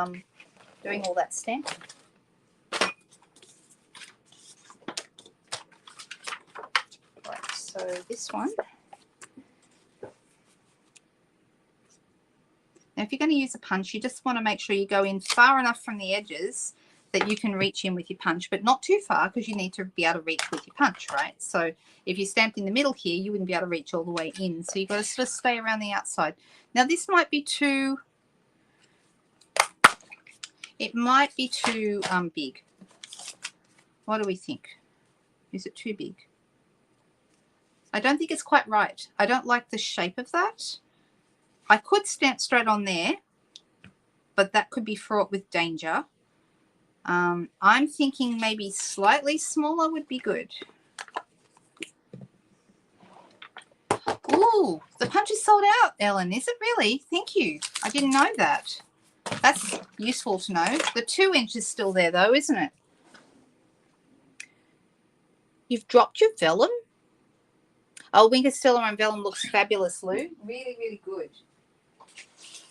doing all that stamping. Right, so this one. Now, if you're going to use a punch, you just want to make sure you go in far enough from the edges that you can reach in with your punch, but not too far, because you need to be able to reach with your punch, right? So if you stamped in the middle here, you wouldn't be able to reach all the way in. So you've got to sort of stay around the outside. Now, this might be too... It might be too big. What do we think? Is it too big? I don't think it's quite right. I don't like the shape of that. I could stamp straight on there, but that could be fraught with danger. I'm thinking maybe slightly smaller would be good. Ooh, the punch is sold out, Ellen. Is it really? Thank you. I didn't know that. That's useful to know. The 2 inch is still there though, isn't it? You've dropped your vellum? Oh, Winker Stella and Vellum looks fabulous, Lou. Really, really good.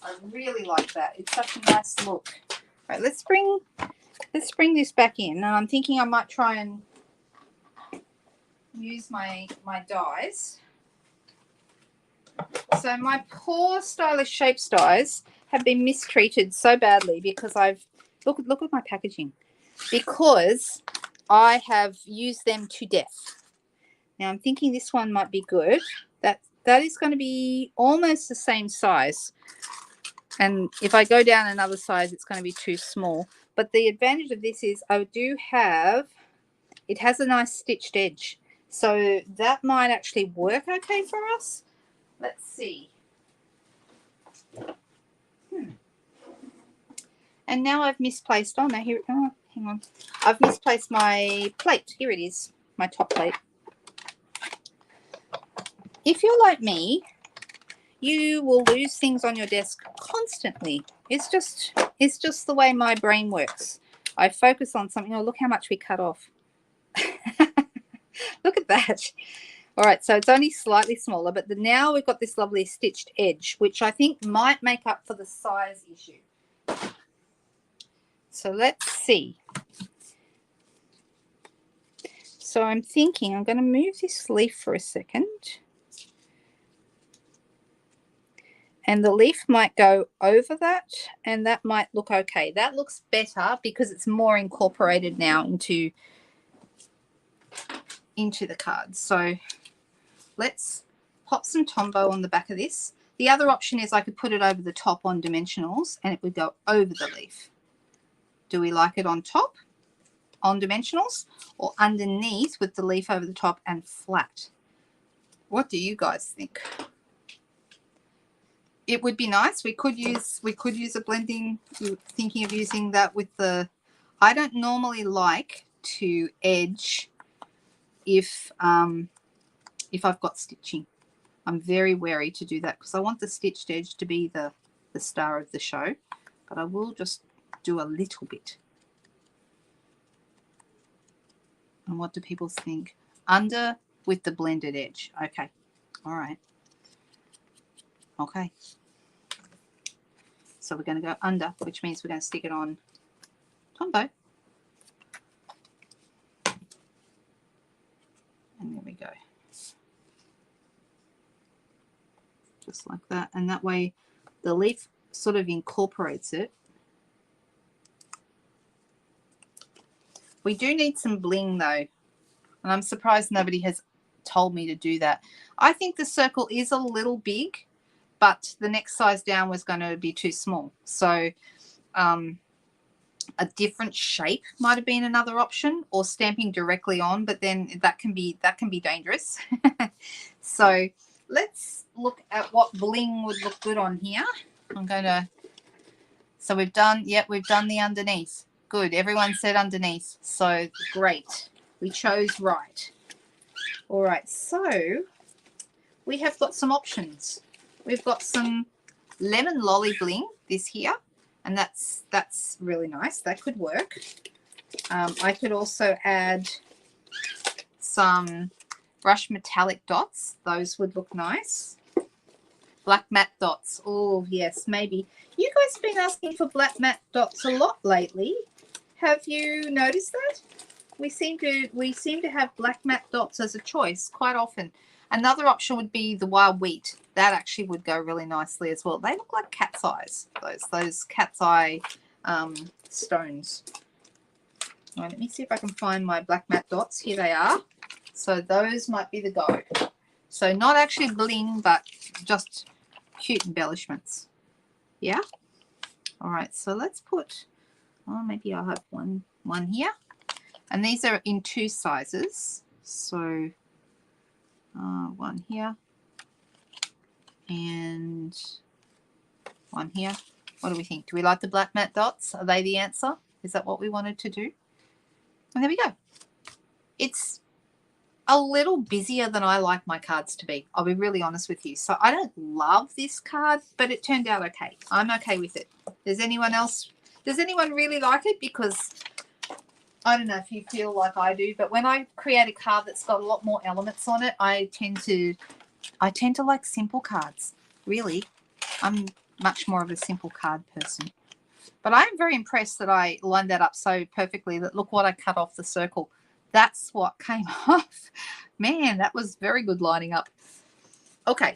I really like that. It's such a nice look. All right, let's bring this back in. And I'm thinking I might try and use my dies. So my poor Stylish Shapes dies have been mistreated so badly because I've look at my packaging, because I have used them to death. Now I'm thinking this one might be good. That is going to be almost the same size. And if I go down another size, it's going to be too small. But the advantage of this is it has a nice stitched edge. So that might actually work okay for us. Let's see. And now I've misplaced, oh no, here, oh, hang on. I've misplaced my plate. Here it is, my top plate. If you're like me, you will lose things on your desk constantly. It's just the way my brain works. I focus on something. Oh, look how much we cut off. Look at that. All right, so it's only slightly smaller, but now we've got this lovely stitched edge, which I think might make up for the size issue. So let's see. So I'm thinking I'm going to move this leaf for a second. And the leaf might go over that, and that might look okay. That looks better because it's more incorporated now into the cards. So let's pop some Tombow on the back of this. The other option is I could put it over the top on dimensionals and it would go over the leaf. Do we like it on top, on dimensionals, or underneath with the leaf over the top and flat? What do you guys think? It would be nice. We could use a blending. Thinking of using that with the. I don't normally like to edge if I've got stitching. I'm very wary to do that because I want the stitched edge to be the star of the show. But I will just do a little bit. And what do people think? Under with the blended edge. Okay. All right. Okay. So we're going to go under, which means we're going to stick it on Tombow. And there we go. Just like that. And that way the leaf sort of incorporates it. We do need some bling though. And I'm surprised nobody has told me to do that. I think the circle is a little big, but the next size down was going to be too small. So a different shape might have been another option, or stamping directly on, but then that can be dangerous. So let's look at what bling would look good on here. I'm going to, so we've done the underneath. Good. Everyone said underneath. So great. We chose right. All right. So we have got some options. We've got some lemon lolly bling, this here, and that's really nice. That could work. I could also add some brush metallic dots. Those would look nice. Black matte dots. Oh, yes, maybe. You guys have been asking for black matte dots a lot lately. Have you noticed that? We seem to have black matte dots as a choice quite often. Another option would be the wild wheat. That actually would go really nicely as well. They look like cat's eyes, those cat's eye stones. All right, let me see if I can find my black matte dots. Here they are. So those might be the go. So not actually bling, but just cute embellishments. Yeah? All right, so let's put, oh, maybe I'll have one here. And these are in 2 sizes. So one here and one here. What do we think? Do we like the black matte dots? Are they the answer? Is that what we wanted to do? And there we go. It's a little busier than I like my cards to be. I'll be really honest with you. So I don't love this card, but it turned out okay. I'm okay with it. Does anyone else? Does anyone really like it? Because I don't know if you feel like I do, but when I create a card that's got a lot more elements on it, I tend to like simple cards. Really, I'm much more of a simple card person. But I'm very impressed that I lined that up so perfectly. That look what I cut off the circle. That's what came off. Man, that was very good lining up. Okay.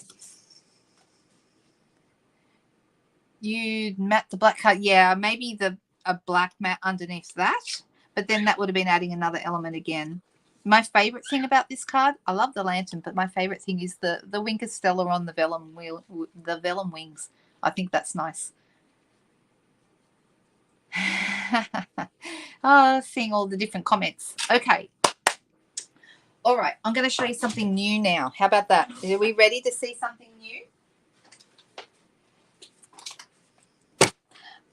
You mat the black card. Yeah, maybe a black mat underneath that. But then that would have been adding another element again. My favorite thing about this card, I love the lantern, but my favorite thing is the Winker Stella on the vellum wings. I think that's nice. Oh, seeing all the different comments. Okay. All right. I'm going to show you something new now. How about that? Are we ready to see something new?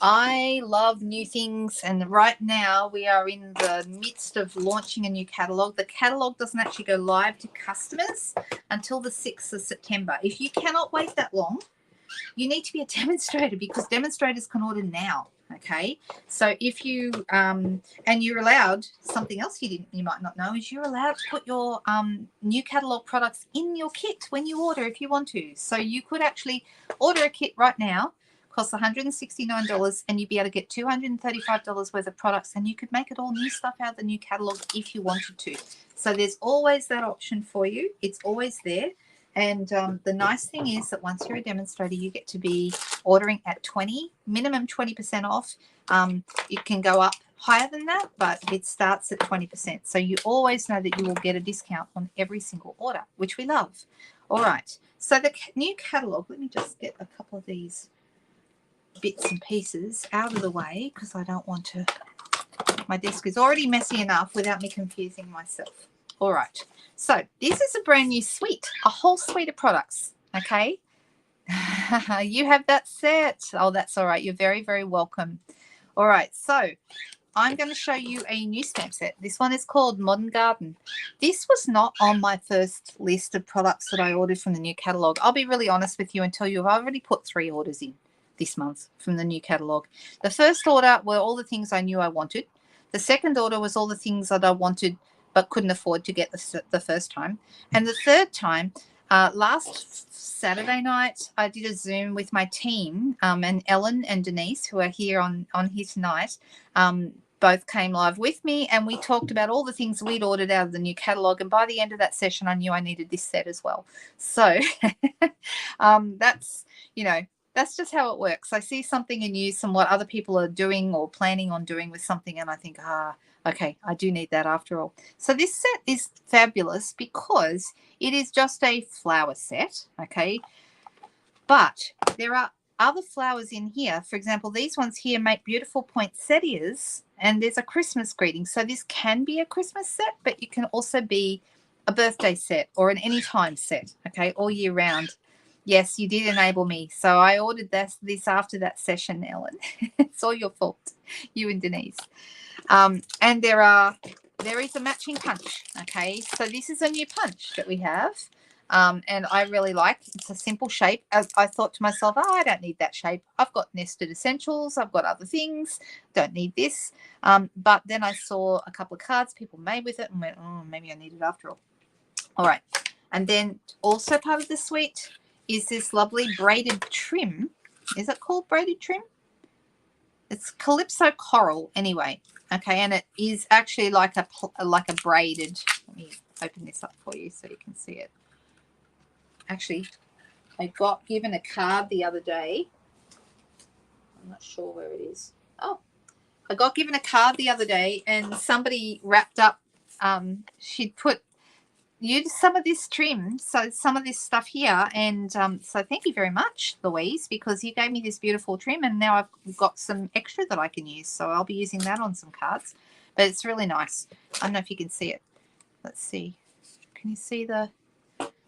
I love new things, and right now we are in the midst of launching a new catalogue. The catalogue doesn't actually go live to customers until the 6th of September. If you cannot wait that long, you need to be a demonstrator, because demonstrators can order now. Okay, so if you and you're allowed, something else you might not know is you're allowed to put your new catalogue products in your kit when you order if you want to. So you could actually order a kit right now, costs $169, and you'd be able to get $235 worth of products, and you could make it all new stuff out of the new catalogue if you wanted to. So there's always that option for you. It's always there. And the nice thing is that once you're a demonstrator, you get to be ordering at minimum 20% off. It can go up higher than that, but it starts at 20%. So you always know that you will get a discount on every single order, which we love. All right. So the new catalogue, let me just get a couple of these bits and pieces out of the way, because I don't want to, my desk is already messy enough without me confusing myself. All right. So this is a brand new suite, a whole suite of products. Okay. You have that set. Oh, that's all right. You're very, very welcome. All right. So I'm going to show you a new stamp set. This one is called Modern Garden. This was not on my first list of products that I ordered from the new catalogue. I'll be really honest with you and tell you I've already put 3 orders in this month from the new catalogue. The first order were all the things I knew I wanted. The second order was all the things that I wanted but couldn't afford to get the first time. And the third time, last Saturday night, I did a Zoom with my team, and Ellen and Denise, who are here on here tonight, both came live with me, and we talked about all the things we'd ordered out of the new catalogue. And by the end of that session, I knew I needed this set as well. So that's, that's just how it works. I see something in use and what other people are doing or planning on doing with something, and I think, okay, I do need that after all. So this set is fabulous because it is just a flower set, okay? But there are other flowers in here. For example, these ones here make beautiful poinsettias, and there's a Christmas greeting. So this can be a Christmas set, but it can also be a birthday set or an anytime set, okay, all year round. Yes, you did enable me. So I ordered this after that session, Ellen. It's all your fault, you and Denise. And there is a matching punch. Okay, so this is a new punch that we have, and I really like. It's a simple shape. I thought to myself, I don't need that shape. I've got nested essentials. I've got other things. Don't need this. But then I saw a couple of cards people made with it and went, maybe I need it after all. All right, and then also part of the suite is this lovely braided trim. Is it called braided trim? It's Calypso Coral anyway. Okay, and it is actually like a braided. Let me open this up for you so you can see it. Actually, I got given a card the other day. I'm not sure where it is. Oh, I got given a card the other day, and somebody wrapped up. She'd used some of this trim, so some of this stuff here, and so thank you very much, Louise, because you gave me this beautiful trim, and now I've got some extra that I can use, so I'll be using that on some cards. But it's really nice. I don't know if you can see it. Let's see. Can you see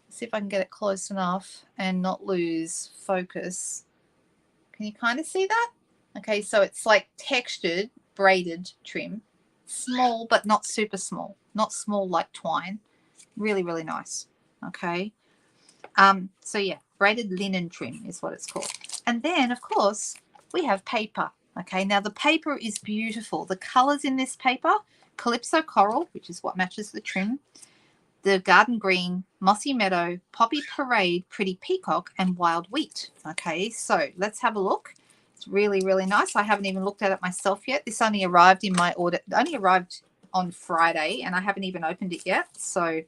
see if I can get it close enough and not lose focus. Can you kind of see that? Okay, so it's like textured braided trim, small but not super small, not small like twine. Really, really nice. Okay. So yeah, braided linen trim is what it's called. And then, of course, we have paper. Okay, now the paper is beautiful. The colors in this paper, Calypso Coral, which is what matches the trim, the Garden Green, Mossy Meadow, Poppy Parade, Pretty Peacock, and Wild Wheat. Okay, so let's have a look. It's really, really nice. I haven't even looked at it myself yet. This only arrived in my order. It only arrived on Friday, and I haven't even opened it yet. So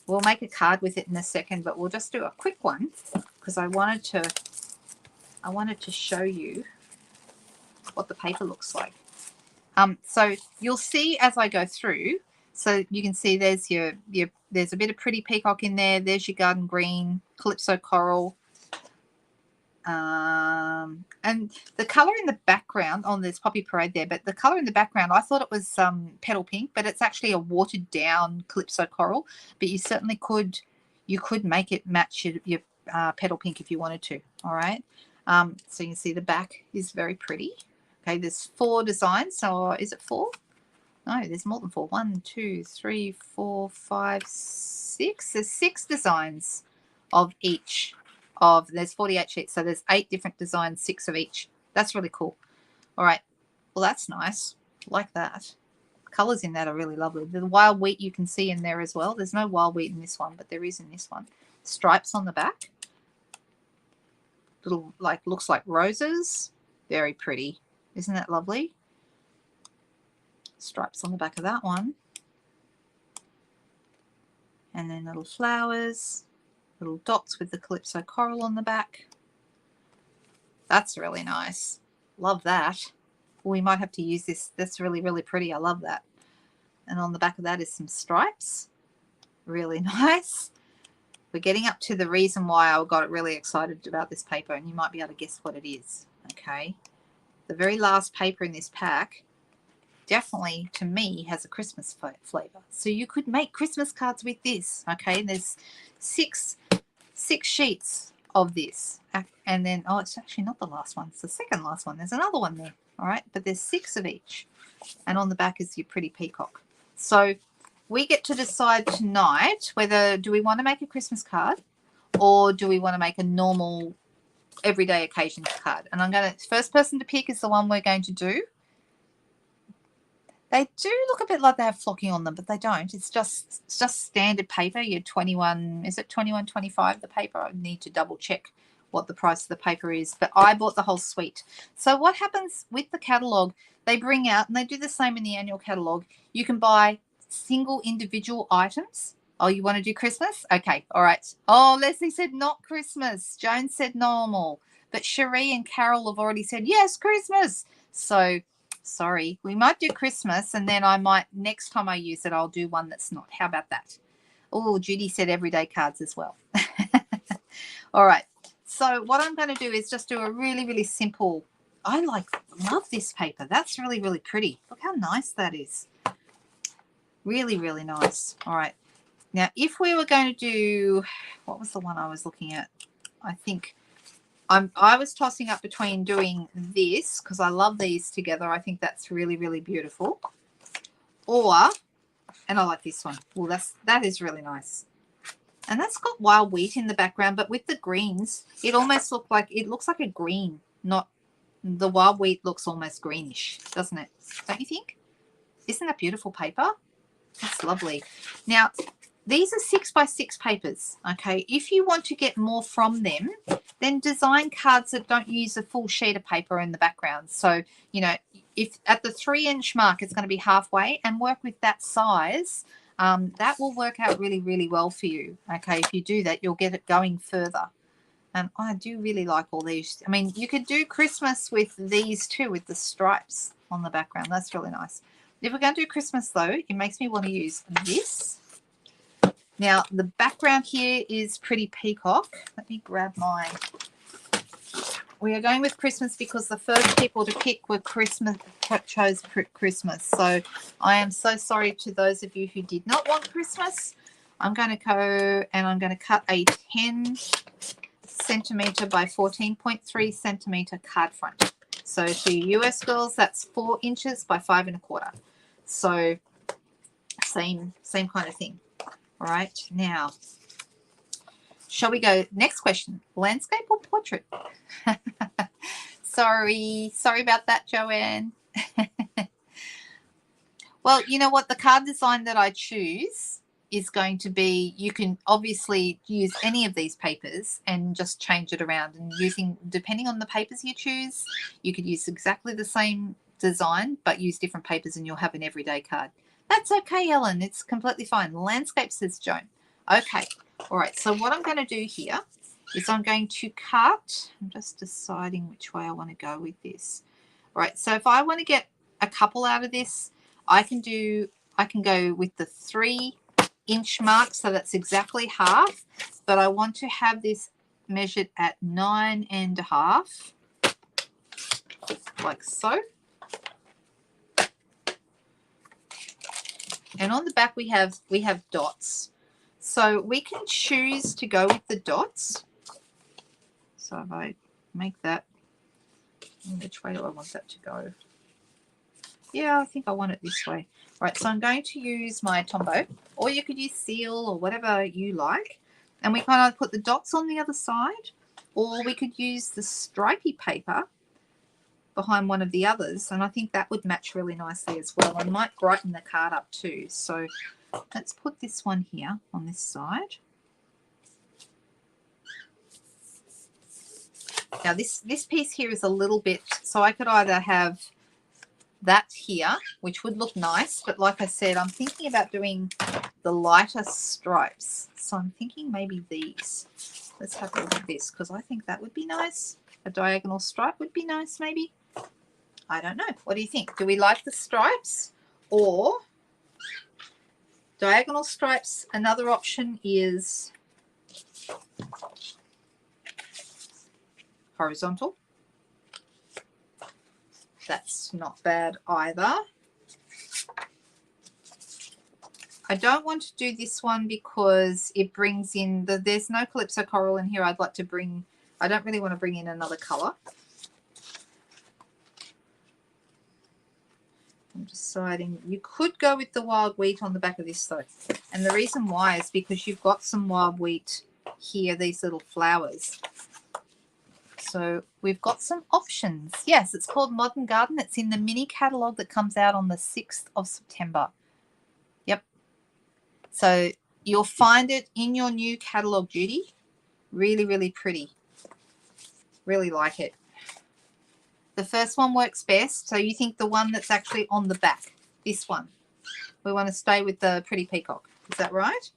we'll make a card with it in a second, but we'll just do a quick one because I wanted to show you what the paper looks like. So you'll see as I go through. So you can see there's there's a bit of Pretty Peacock in there. There's your Garden Green, Calypso Coral. And the color in the background, there's Poppy Parade there, but the color in the background, I thought it was Petal Pink, but it's actually a watered down Calypso Coral. But you certainly could make it match your Petal Pink if you wanted to. All right. So you can see the back is very pretty. Okay, there's 4 designs. So is it 4? No, there's more than 4. 1, 2, 3, 4, 5, 6. There's 6 designs of each. There's 48 sheets, so there's 8 different designs, 6 of each. That's really cool. All right, well, that's nice. Like that. Colors in that are really lovely. The wild wheat you can see in there as well. There's no wild wheat in this one, but there is in this one. Stripes on the back. Little, looks like roses. Very pretty. Isn't that lovely? Stripes on the back of that one. And then little flowers. Little dots with the Calypso Coral on the back. That's really nice. Love that. We might have to use this. That's really, really pretty. I love that. And on the back of that is some stripes. Really nice. We're getting up to the reason why I got really excited about this paper, and you might be able to guess what it is. Okay. The very last paper in this pack definitely, to me, has a Christmas flavor. So you could make Christmas cards with this. Okay. There's 6 sheets of this, and then it's actually not the last one, it's the second last one. There's another one there. All right, but there's 6 of each, and on the back is your Pretty Peacock. So we get to decide tonight whether do we want to make a Christmas card or do we want to make a normal everyday occasion card. And I'm going to, first person to pick is the one we're going to do. They do look a bit like they have flocking on them, but they don't. It's just standard paper. Your 21, is it 21.25 the paper? I need to double check what the price of the paper is, but I bought the whole suite. So what happens with the catalogue, they bring out, and they do the same in the annual catalogue, you can buy single individual items. Oh, you want to do Christmas? Okay, all right. Oh, Leslie said not Christmas. Joan said normal. But Cherie and Carol have already said, yes, Christmas. So sorry, we might do Christmas, and then I might, next time I use it, I'll do one that's not. How about that? Oh, Judy said everyday cards as well. All right. So what I'm going to do is just do a really, really simple, love this paper. That's really, really pretty. Look how nice that is. Really, really nice. All right. Now, if we were going to do, what was the one I was looking at? I think I was tossing up between doing this, because I love these together. I think that's really, really beautiful. And I like this one. Well, that is really nice. And that's got wild wheat in the background, but with the greens, it almost looks like a green, not the wild wheat looks almost greenish, doesn't it? Don't you think? Isn't that beautiful paper? That's lovely. Now, these are 6x6 papers, okay? If you want to get more from them, then design cards that don't use a full sheet of paper in the background. So, you know, if at the 3-inch mark, it's going to be halfway, and work with that size. That will work out really, really well for you, okay? If you do that, you'll get it going further. And I do really like all these. I mean, you could do Christmas with these too, with the stripes on the background. That's really nice. If we're going to do Christmas, though, it makes me want to use this. Now, the background here is Pretty Peacock. Let me grab mine. We are going with Christmas because the first people to pick were chose Christmas. So I am so sorry to those of you who did not want Christmas. I'm going to go and I'm going to cut a 10 centimeter by 14.3 centimeter card front. So for you US girls, that's 4 inches by 5 1/4. So same kind of thing. All right, now, shall we go? Next question, landscape or portrait? Sorry about that, Joanne. Well, you know what? The card design that I choose is going to be, you can obviously use any of these papers and just change it around, and depending on the papers you choose, you could use exactly the same design but use different papers and you'll have an everyday card. That's okay, Ellen. It's completely fine. Landscape, says Joan. Okay. All right. So what I'm going to do here is I'm going to cut. I'm just deciding which way I want to go with this. All right. So if I want to get a couple out of this, I can go with the 3-inch mark. So that's exactly half, but I want to have this measured at 9.5, like so. And on the back we have dots. So we can choose to go with the dots. So if I make that, which way do I want that to go? Yeah, I think I want it this way. Right, so I'm going to use my Tombow, or you could use seal or whatever you like. And we kind of put the dots on the other side, or we could use the stripy paper behind one of the others, and I think that would match really nicely as well. I might brighten the card up too. So let's put this one here on this side. Now this piece here is a little bit, so I could either have that here, which would look nice, but like I said, I'm thinking about doing the lighter stripes. So I'm thinking maybe these. Let's have a look at this, because I think that would be nice. A diagonal stripe would be nice maybe. I don't know. What do you think? Do we like the stripes or diagonal stripes? Another option is horizontal. That's not bad either. I don't want to do this one because it brings in there's no Calypso coral in here. I don't really want to bring in another color. I'm deciding. You could go with the wild wheat on the back of this though. And the reason why is because you've got some wild wheat here, these little flowers. So we've got some options. Yes, it's called Modern Garden. It's in the mini catalogue that comes out on the 6th of September. Yep. So you'll find it in your new catalogue, Judy. Really, really pretty. Really like it. The first one works best. So you think the one that's actually on the back, this one. We want to stay with the pretty peacock. Is that right?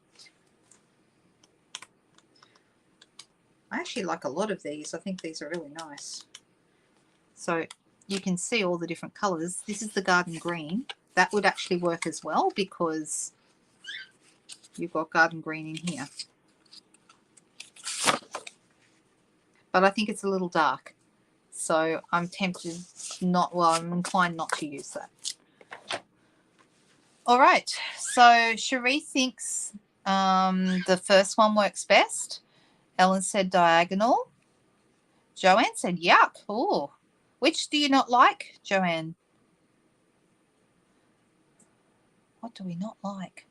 I actually like a lot of these. I think these are really nice. So you can see all the different colors. This is the garden green. That would actually work as well because you've got garden green in here. But I think it's a little dark. So I'm tempted I'm inclined not to use that. All right. So Cherie thinks the first one works best. Ellen said diagonal. Joanne said yuck. Oh, which do you not like, Joanne? What do we not like?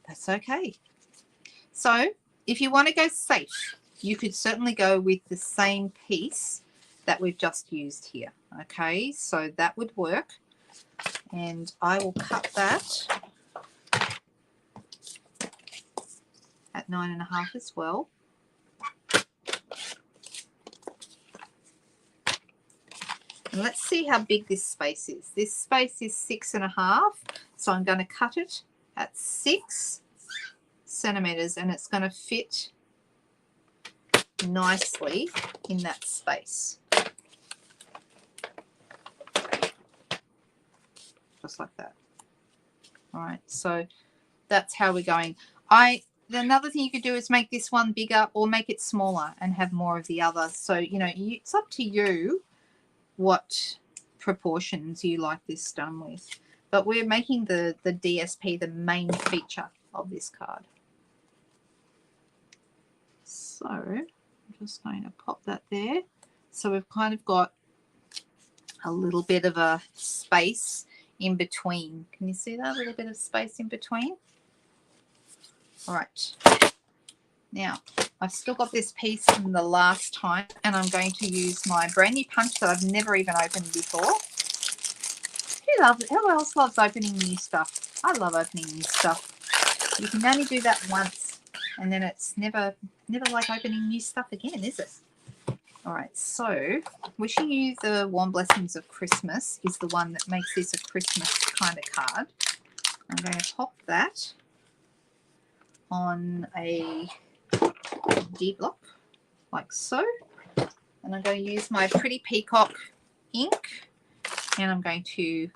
That's okay. So if you want to go safe, you could certainly go with the same piece that we've just used here. Okay, so that would work. And I will cut that at 9.5 as well. And let's see how big this space is. This space is 6.5, so I'm going to cut it at 6 centimeters, and it's going to fit nicely in that space. Just like that. All right, so that's how we're going. Another thing you could do is make this one bigger or make it smaller and have more of the other. So, you know, it's up to you what proportions you like this done with. But we're making the DSP the main feature of this card. So I'm just going to pop that there. So we've kind of got a little bit of a space in between. Can you see that? A little bit of space in between? All right. Now, I've still got this piece from the last time, and I'm going to use my brand new punch that I've never even opened before. Who else loves opening new stuff? I love opening new stuff. You can only do that once, and then it's never like opening new stuff again, is it? All right, so Wishing You the Warm Blessings of Christmas is the one that makes this a Christmas kind of card. I'm going to pop that on a D block like so, and I'm going to use my Pretty Peacock ink, and I'm going to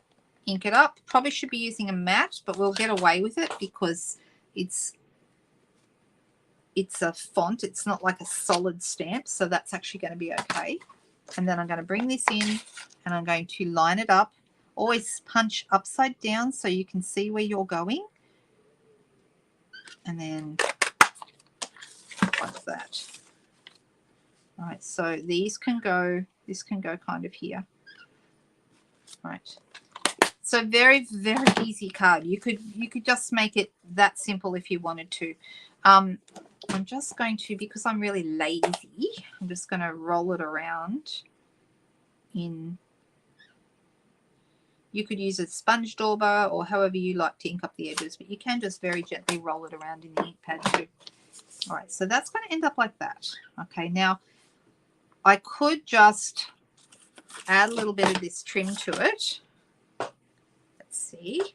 ink it up. Probably should be using a matte, but we'll get away with it because it's a font. It's not like a solid stamp, so that's actually going to be okay. And then I'm going to bring this in, and I'm going to line it up. Always punch upside down so you can see where you're going, and then like that. All right, so these can go, this can go kind of here. Right. So very, very easy card. You could just make it that simple if you wanted to. I'm just going to, because I'm really lazy, I'm just going to roll it around in. You could use a sponge dauber or however you like to ink up the edges, but you can just very gently roll it around in the ink pad too. All right, so that's going to end up like that. Okay, now I could just add a little bit of this trim to it. Let's see.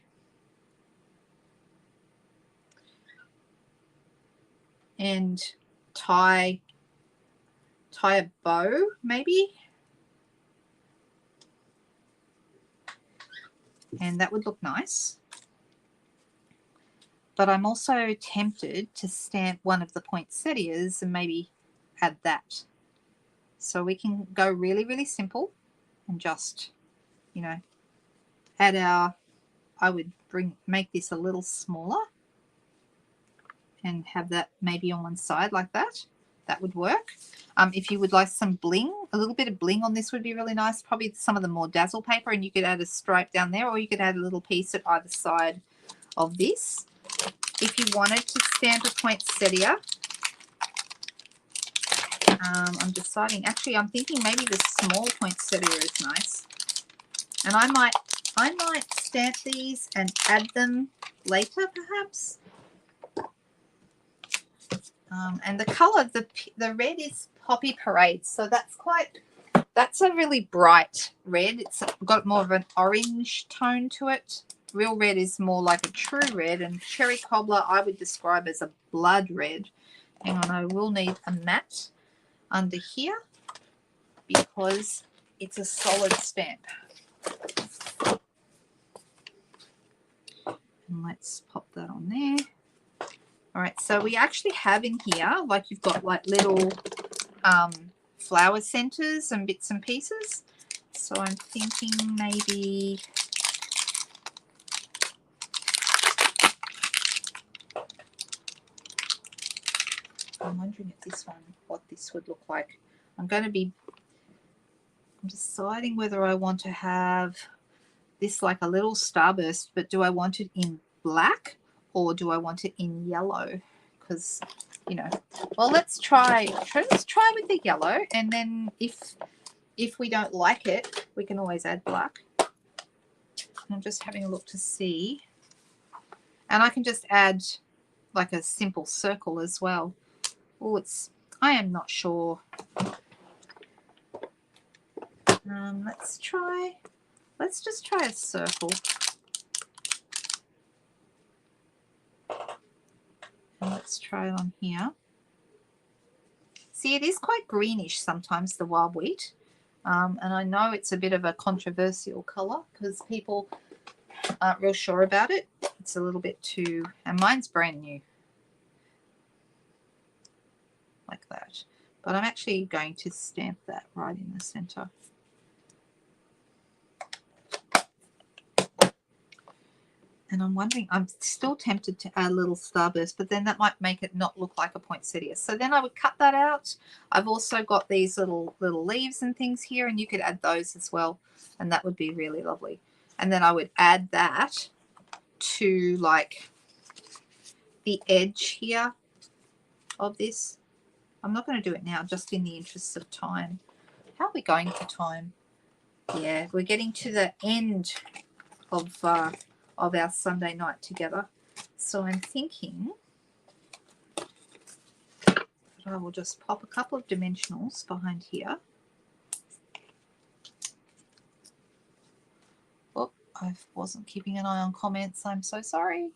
And tie a bow maybe. And that would look nice. But I'm also tempted to stamp one of the poinsettias and maybe add that. So we can go really, really simple and just, you know, add our, I would make this a little smaller and have that maybe on one side like that. That would work. If you would like some bling, a little bit of bling on this would be really nice. Probably some of the more dazzle paper, and you could add a stripe down there, or you could add a little piece at either side of this. If you wanted to stamp a poinsettia, I'm deciding, actually I'm thinking maybe the small poinsettia is nice. And I might stamp these and add them later perhaps. And the color, the red is Poppy Parade, so that's a really bright red. It's got more of an orange tone to it. Real red is more like a true red, and Cherry Cobbler I would describe as a blood red. Hang on, I will need a matte under here because it's a solid stamp. And let's pop that on there. All right, so we actually have in here, like you've got like little flower centers and bits and pieces. So I'm thinking maybe I'm wondering if this one, what this would look like. I'm deciding whether I want to have this like a little starburst, but do I want it in black or do I want it in yellow? Because, you know, well, let's try with the yellow, and then if we don't like it, we can always add black. I'm just having a look to see. And I can just add like a simple circle as well. Oh, I am not sure. Let's just try a circle. And let's try it on here. See, it is quite greenish sometimes, the wild wheat. And I know it's a bit of a controversial colour because people aren't real sure about it. It's a little bit too, and mine's brand new. Like that. But I'm actually going to stamp that right in the center. And I'm wondering, I'm still tempted to add a little starburst, but then that might make it not look like a poinsettia. So then I would cut that out. I've also got these little leaves and things here, and you could add those as well, and that would be really lovely. And then I would add that to like the edge here of this. I'm not going to do it now, just in the interest of time. How are we going for time? Yeah, we're getting to the end of our Sunday night together. So I'm thinking that I will just pop a couple of dimensionals behind here. Oh, I wasn't keeping an eye on comments. I'm so sorry.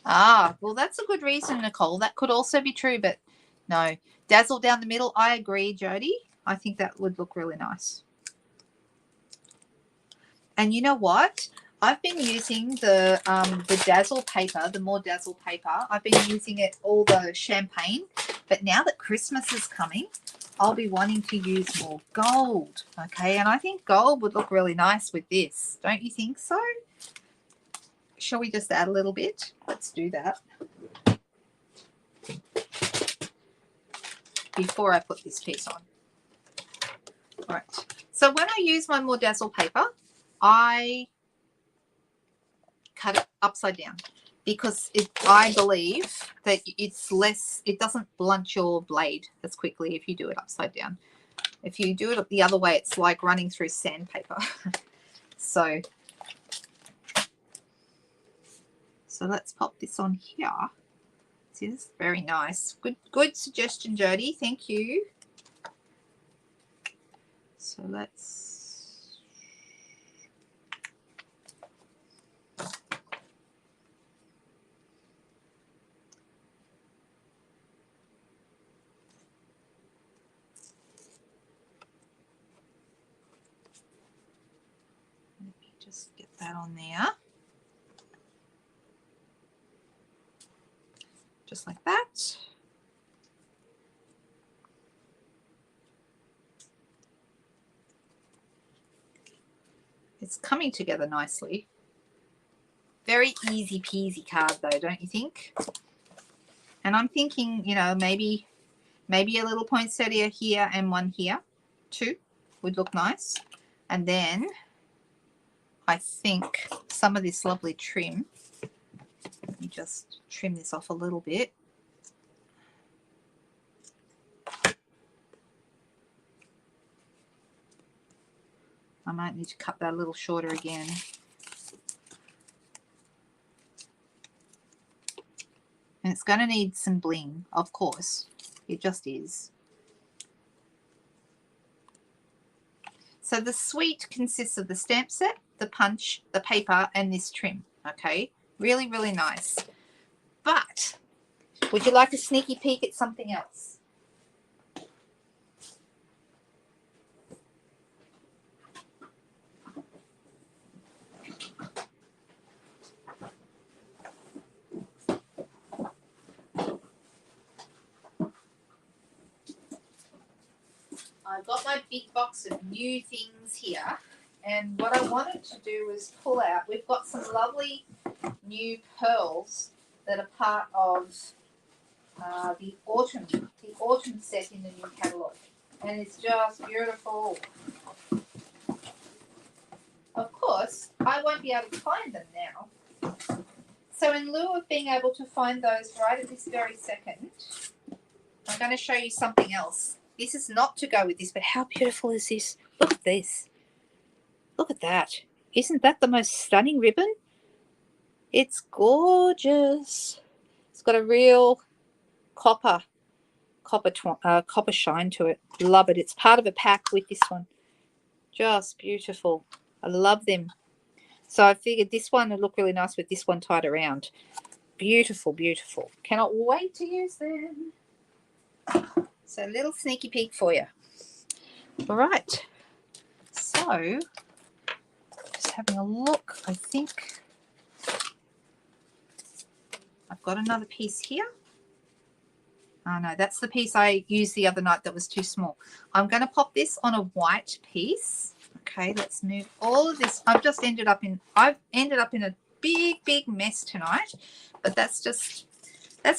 Ah, well, that's a good reason, Nicole. That could also be true, but no. Dazzle down the middle. I agree, Jody. I think that would look really nice. And you know what? I've been using the Dazzle paper, the more Dazzle paper. I've been using it all the champagne. But now that Christmas is coming, I'll be wanting to use more gold. Okay, and I think gold would look really nice with this. Don't you think so? Shall we just add a little bit? Let's do that. Before I put this piece on. All right. So when I use my more Dazzle paper, I cut it upside down because I believe that it's less, it doesn't blunt your blade as quickly if you do it upside down. If you do it the other way, it's like running through sandpaper. So let's pop this on here. See, this is very nice. Good suggestion, Jody. Thank you. So let's just get that on there. Just like that. It's coming together nicely. Very easy peasy card though, don't you think? And I'm thinking, you know, maybe a little poinsettia here and one here. Two would look nice. And then I think some of this lovely trim. Let me just trim this off a little bit. I might need to cut that a little shorter again. And it's going to need some bling, of course. It just is. So the suite consists of the stamp set, the punch, the paper, and this trim. Okay, really, really nice. But would you like a sneaky peek at something else? I've got my big box of new things here, and what I wanted to do was pull out, we've got some lovely new pearls that are part of the autumn set in the new catalogue, and it's just beautiful. Of course, I won't be able to find them now. So in lieu of being able to find those right at this very second, I'm going to show you something else. This is not to go with this, but how beautiful is this? Look at this. Look at that. Isn't that the most stunning ribbon? It's gorgeous. It's got a real copper shine to it. Love it. It's part of a pack with this one. Just beautiful. I love them. So I figured this one would look really nice with this one tied around. Beautiful, beautiful. Cannot wait to use them. So a little sneaky peek for you. All right. So just having a look. I think I've got another piece here. Oh no, that's the piece I used the other night that was too small. I'm going to pop this on a white piece. Okay, let's move all of this. I've ended up in a big mess tonight, but that's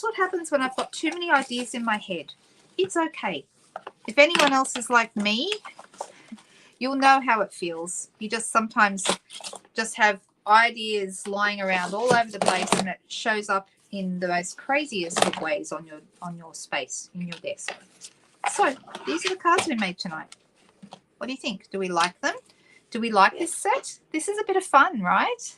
what happens when I've got too many ideas in my head. It's okay. If anyone else is like me, you'll know how it feels. You just sometimes just have ideas lying around all over the place, and it shows up in the most craziest of ways on your space, in your desk. So these are the cards we made tonight. What do you think? Do we like them? Do we like this set? This is a bit of fun, right?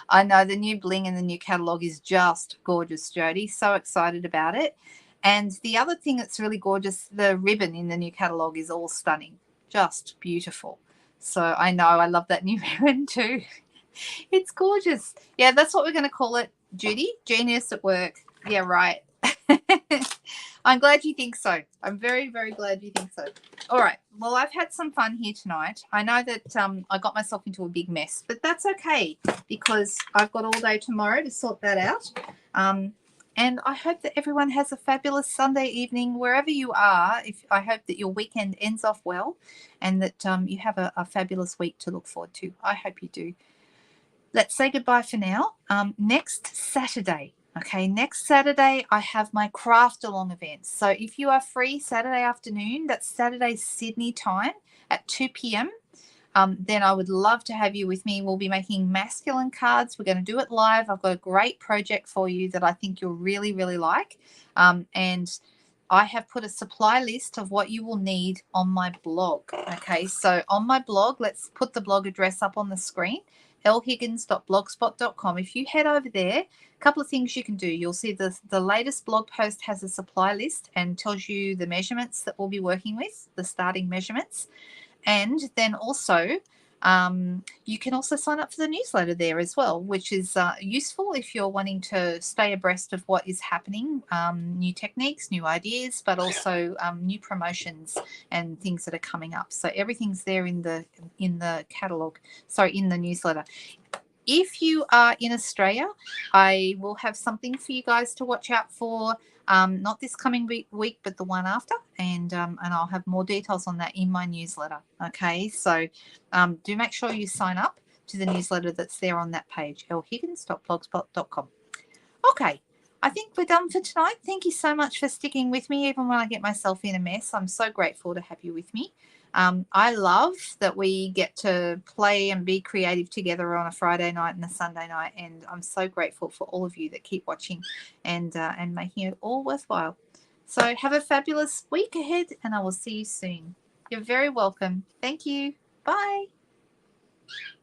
I know the new bling in the new catalogue is just gorgeous, Jody. So excited about it. And the other thing that's really gorgeous, the ribbon in the new catalogue is all stunning. Just beautiful. So I know I love that new ribbon too. It's gorgeous. Yeah, that's what we're going to call it, Judy. Genius at work. Yeah, right. I'm glad you think so. I'm very, very glad you think so. All right. Well, I've had some fun here tonight. I know that I got myself into a big mess, but that's okay because I've got all day tomorrow to sort that out. And I hope that everyone has a fabulous Sunday evening wherever you are. I hope that your weekend ends off well and that you have a fabulous week to look forward to. I hope you do. Let's say goodbye for now. Next Saturday, next Saturday I have my craft along event. So if you are free Saturday afternoon, that's Saturday Sydney time at 2 p.m., then I would love to have you with me. We'll be making masculine cards. We're going to do it live. I've got a great project for you that I think you'll really, really like. And I have put a supply list of what you will need on my blog. Okay, so on my blog, let's put the blog address up on the screen, lhiggins.blogspot.com. If you head over there, a couple of things you can do. You'll see the latest blog post has a supply list and tells you the measurements that we'll be working with, the starting measurements. And then also, you can also sign up for the newsletter there as well, which is useful if you're wanting to stay abreast of what is happening, new techniques, new ideas, but also new promotions and things that are coming up. So everything's there in the catalog, sorry, in the newsletter. If you are in Australia, I will have something for you guys to watch out for. Not this coming week, but the one after, and I'll have more details on that in my newsletter. Okay, so do make sure you sign up to the newsletter that's there on that page, lhiggins.blogspot.com. Okay, I think we're done for tonight. Thank you so much for sticking with me, even when I get myself in a mess. I'm so grateful to have you with me. I love that we get to play and be creative together on a Friday night and a Sunday night, and I'm so grateful for all of you that keep watching and making it all worthwhile. So have a fabulous week ahead, and I will see you soon. You're very welcome. Thank you. Bye.